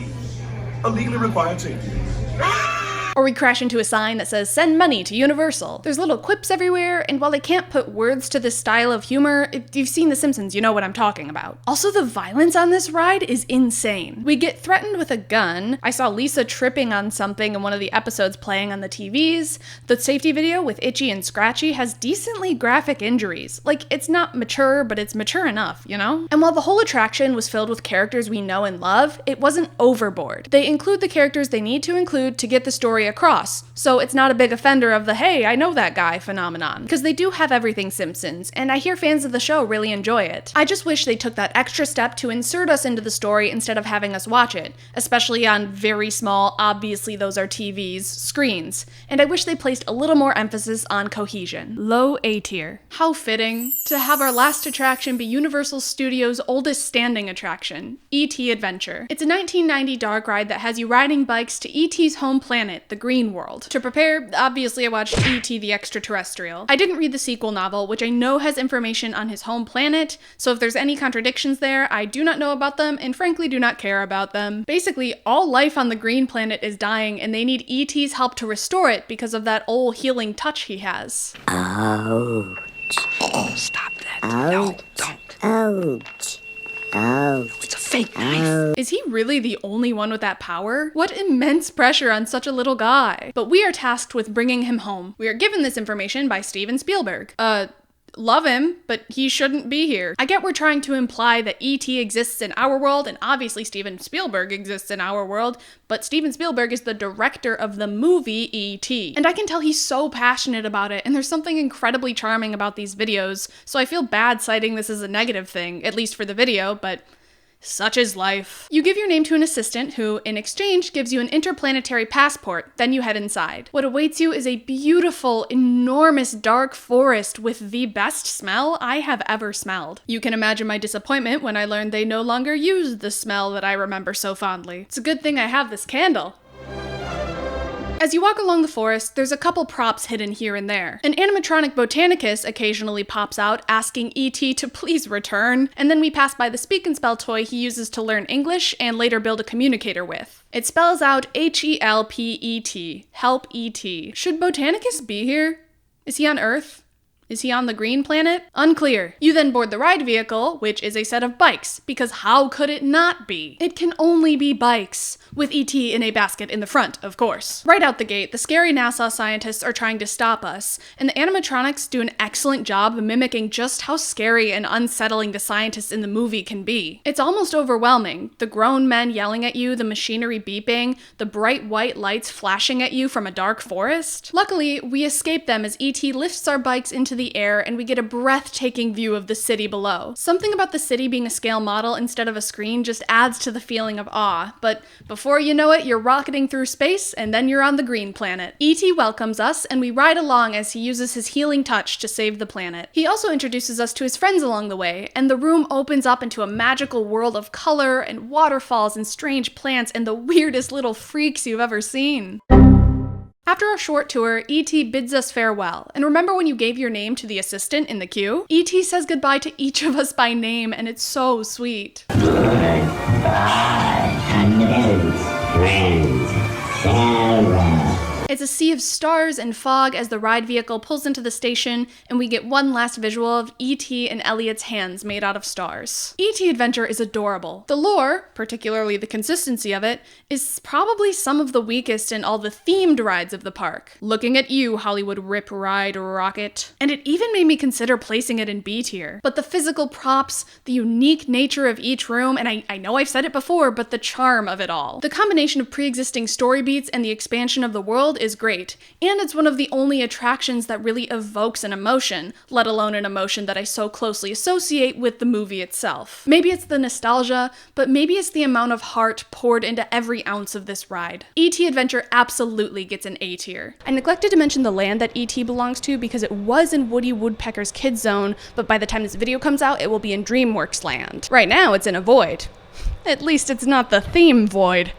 S14: a legally required safety."
S1: Or we crash into a sign that says, "Send money to Universal." There's little quips everywhere, and while they can't put words to this style of humor, if you've seen The Simpsons, you know what I'm talking about. Also, the violence on this ride is insane. We get threatened with a gun. I saw Lisa tripping on something in one of the episodes playing on the TVs. The safety video with Itchy and Scratchy has decently graphic injuries. Like, it's not mature, but it's mature enough, you know? And while the whole attraction was filled with characters we know and love, it wasn't overboard. They include the characters they need to include to get the story across, so it's not a big offender of the "hey, I know that guy" phenomenon, because they do have everything Simpsons, and I hear fans of the show really enjoy it. I just wish they took that extra step to insert us into the story instead of having us watch it, especially on very small, obviously those are TVs, screens, and I wish they placed a little more emphasis on cohesion. Low A tier. How fitting to have our last attraction be Universal Studios' oldest standing attraction, E.T. Adventure. It's a 1990 dark ride that has you riding bikes to E.T.'s home planet, the Green World. To prepare, obviously I watched E.T. the Extraterrestrial. I didn't read the sequel novel, which I know has information on his home planet, so if there's any contradictions there, I do not know about them and frankly do not care about them. Basically, all life on the green planet is dying and they need E.T.'s help to restore it because of that old healing touch he has.
S15: Ouch.
S7: Oh, stop that.
S15: Ouch.
S7: No, don't.
S15: Ouch. Ouch.
S7: It's a fake knife.
S1: Is he really the only one with that power? What immense pressure on such a little guy. But we are tasked with bringing him home. We are given this information by Steven Spielberg. Love him, but he shouldn't be here. I get we're trying to imply that E.T. exists in our world, and obviously Steven Spielberg exists in our world, but Steven Spielberg is the director of the movie E.T. And I can tell he's so passionate about it, and there's something incredibly charming about these videos, so I feel bad citing this as a negative thing, at least for the video, but such is life. You give your name to an assistant who, in exchange, gives you an interplanetary passport, then you head inside. What awaits you is a beautiful, enormous dark forest with the best smell I have ever smelled. You can imagine my disappointment when I learned they no longer use the smell that I remember so fondly. It's a good thing I have this candle. As you walk along the forest, there's a couple props hidden here and there. An animatronic Botanicus occasionally pops out asking E.T. to please return, and then we pass by the Speak and Spell toy he uses to learn English and later build a communicator with. It spells out H-E-L-P-E-T, help E.T. Should Botanicus be here? Is he on Earth? Is he on the green planet? Unclear. You then board the ride vehicle, which is a set of bikes, because how could it not be? It can only be bikes, with E.T. in a basket in the front, of course. Right out the gate, the scary NASA scientists are trying to stop us, and the animatronics do an excellent job of mimicking just how scary and unsettling the scientists in the movie can be. It's almost overwhelming. The grown men yelling at you, the machinery beeping, the bright white lights flashing at you from a dark forest. Luckily, we escape them as E.T. lifts our bikes into the the air and we get a breathtaking view of the city below. Something about the city being a scale model instead of a screen just adds to the feeling of awe, but before you know it, you're rocketing through space and then you're on the green planet. E.T. welcomes us and we ride along as he uses his healing touch to save the planet. He also introduces us to his friends along the way, and the room opens up into a magical world of color and waterfalls and strange plants and the weirdest little freaks you've ever seen. After our short tour, E.T. bids us farewell, and remember when you gave your name to the assistant in the queue? E.T. says goodbye to each of us by name, and it's so sweet.
S15: Goodbye, hello, friends, farewell.
S1: It's a sea of stars and fog as the ride vehicle pulls into the station, and we get one last visual of E.T. and Elliot's hands made out of stars. E.T. Adventure is adorable. The lore, particularly the consistency of it, is probably some of the weakest in all the themed rides of the park. Looking at you, Hollywood Rip Ride Rocket. And it even made me consider placing it in B tier. But the physical props, the unique nature of each room, and I know I've said it before, but the charm of it all. The combination of pre-existing story beats and the expansion of the world is great, and it's one of the only attractions that really evokes an emotion, let alone an emotion that I so closely associate with the movie itself. Maybe it's the nostalgia, but maybe it's the amount of heart poured into every ounce of this ride. E.T. Adventure absolutely gets an A tier. I neglected to mention the land that E.T. belongs to because it was in Woody Woodpecker's Kids Zone, but by the time this video comes out, it will be in DreamWorks Land. Right now, it's in a void. At least it's not the theme void.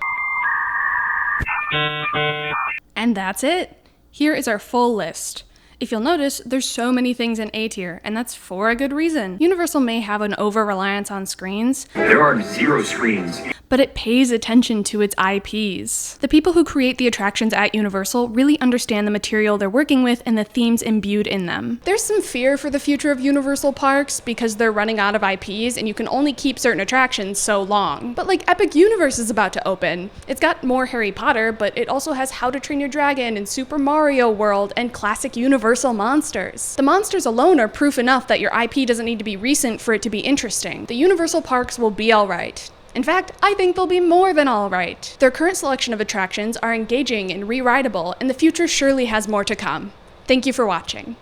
S1: And that's it. Here is our full list. If you'll notice, there's so many things in A tier, and that's for a good reason. Universal may have an over-reliance on screens.
S16: There are 0 screens.
S1: But it pays attention to its IPs. The people who create the attractions at Universal really understand the material they're working with and the themes imbued in them. There's some fear for the future of Universal parks because they're running out of IPs and you can only keep certain attractions so long. But like Epic Universe is about to open. It's got more Harry Potter, but it also has How to Train Your Dragon and Super Mario World and classic Universal monsters. The monsters alone are proof enough that your IP doesn't need to be recent for it to be interesting. The Universal parks will be alright. In fact, I think they'll be more than alright. Their current selection of attractions are engaging and re-rideable, and the future surely has more to come. Thank you for watching.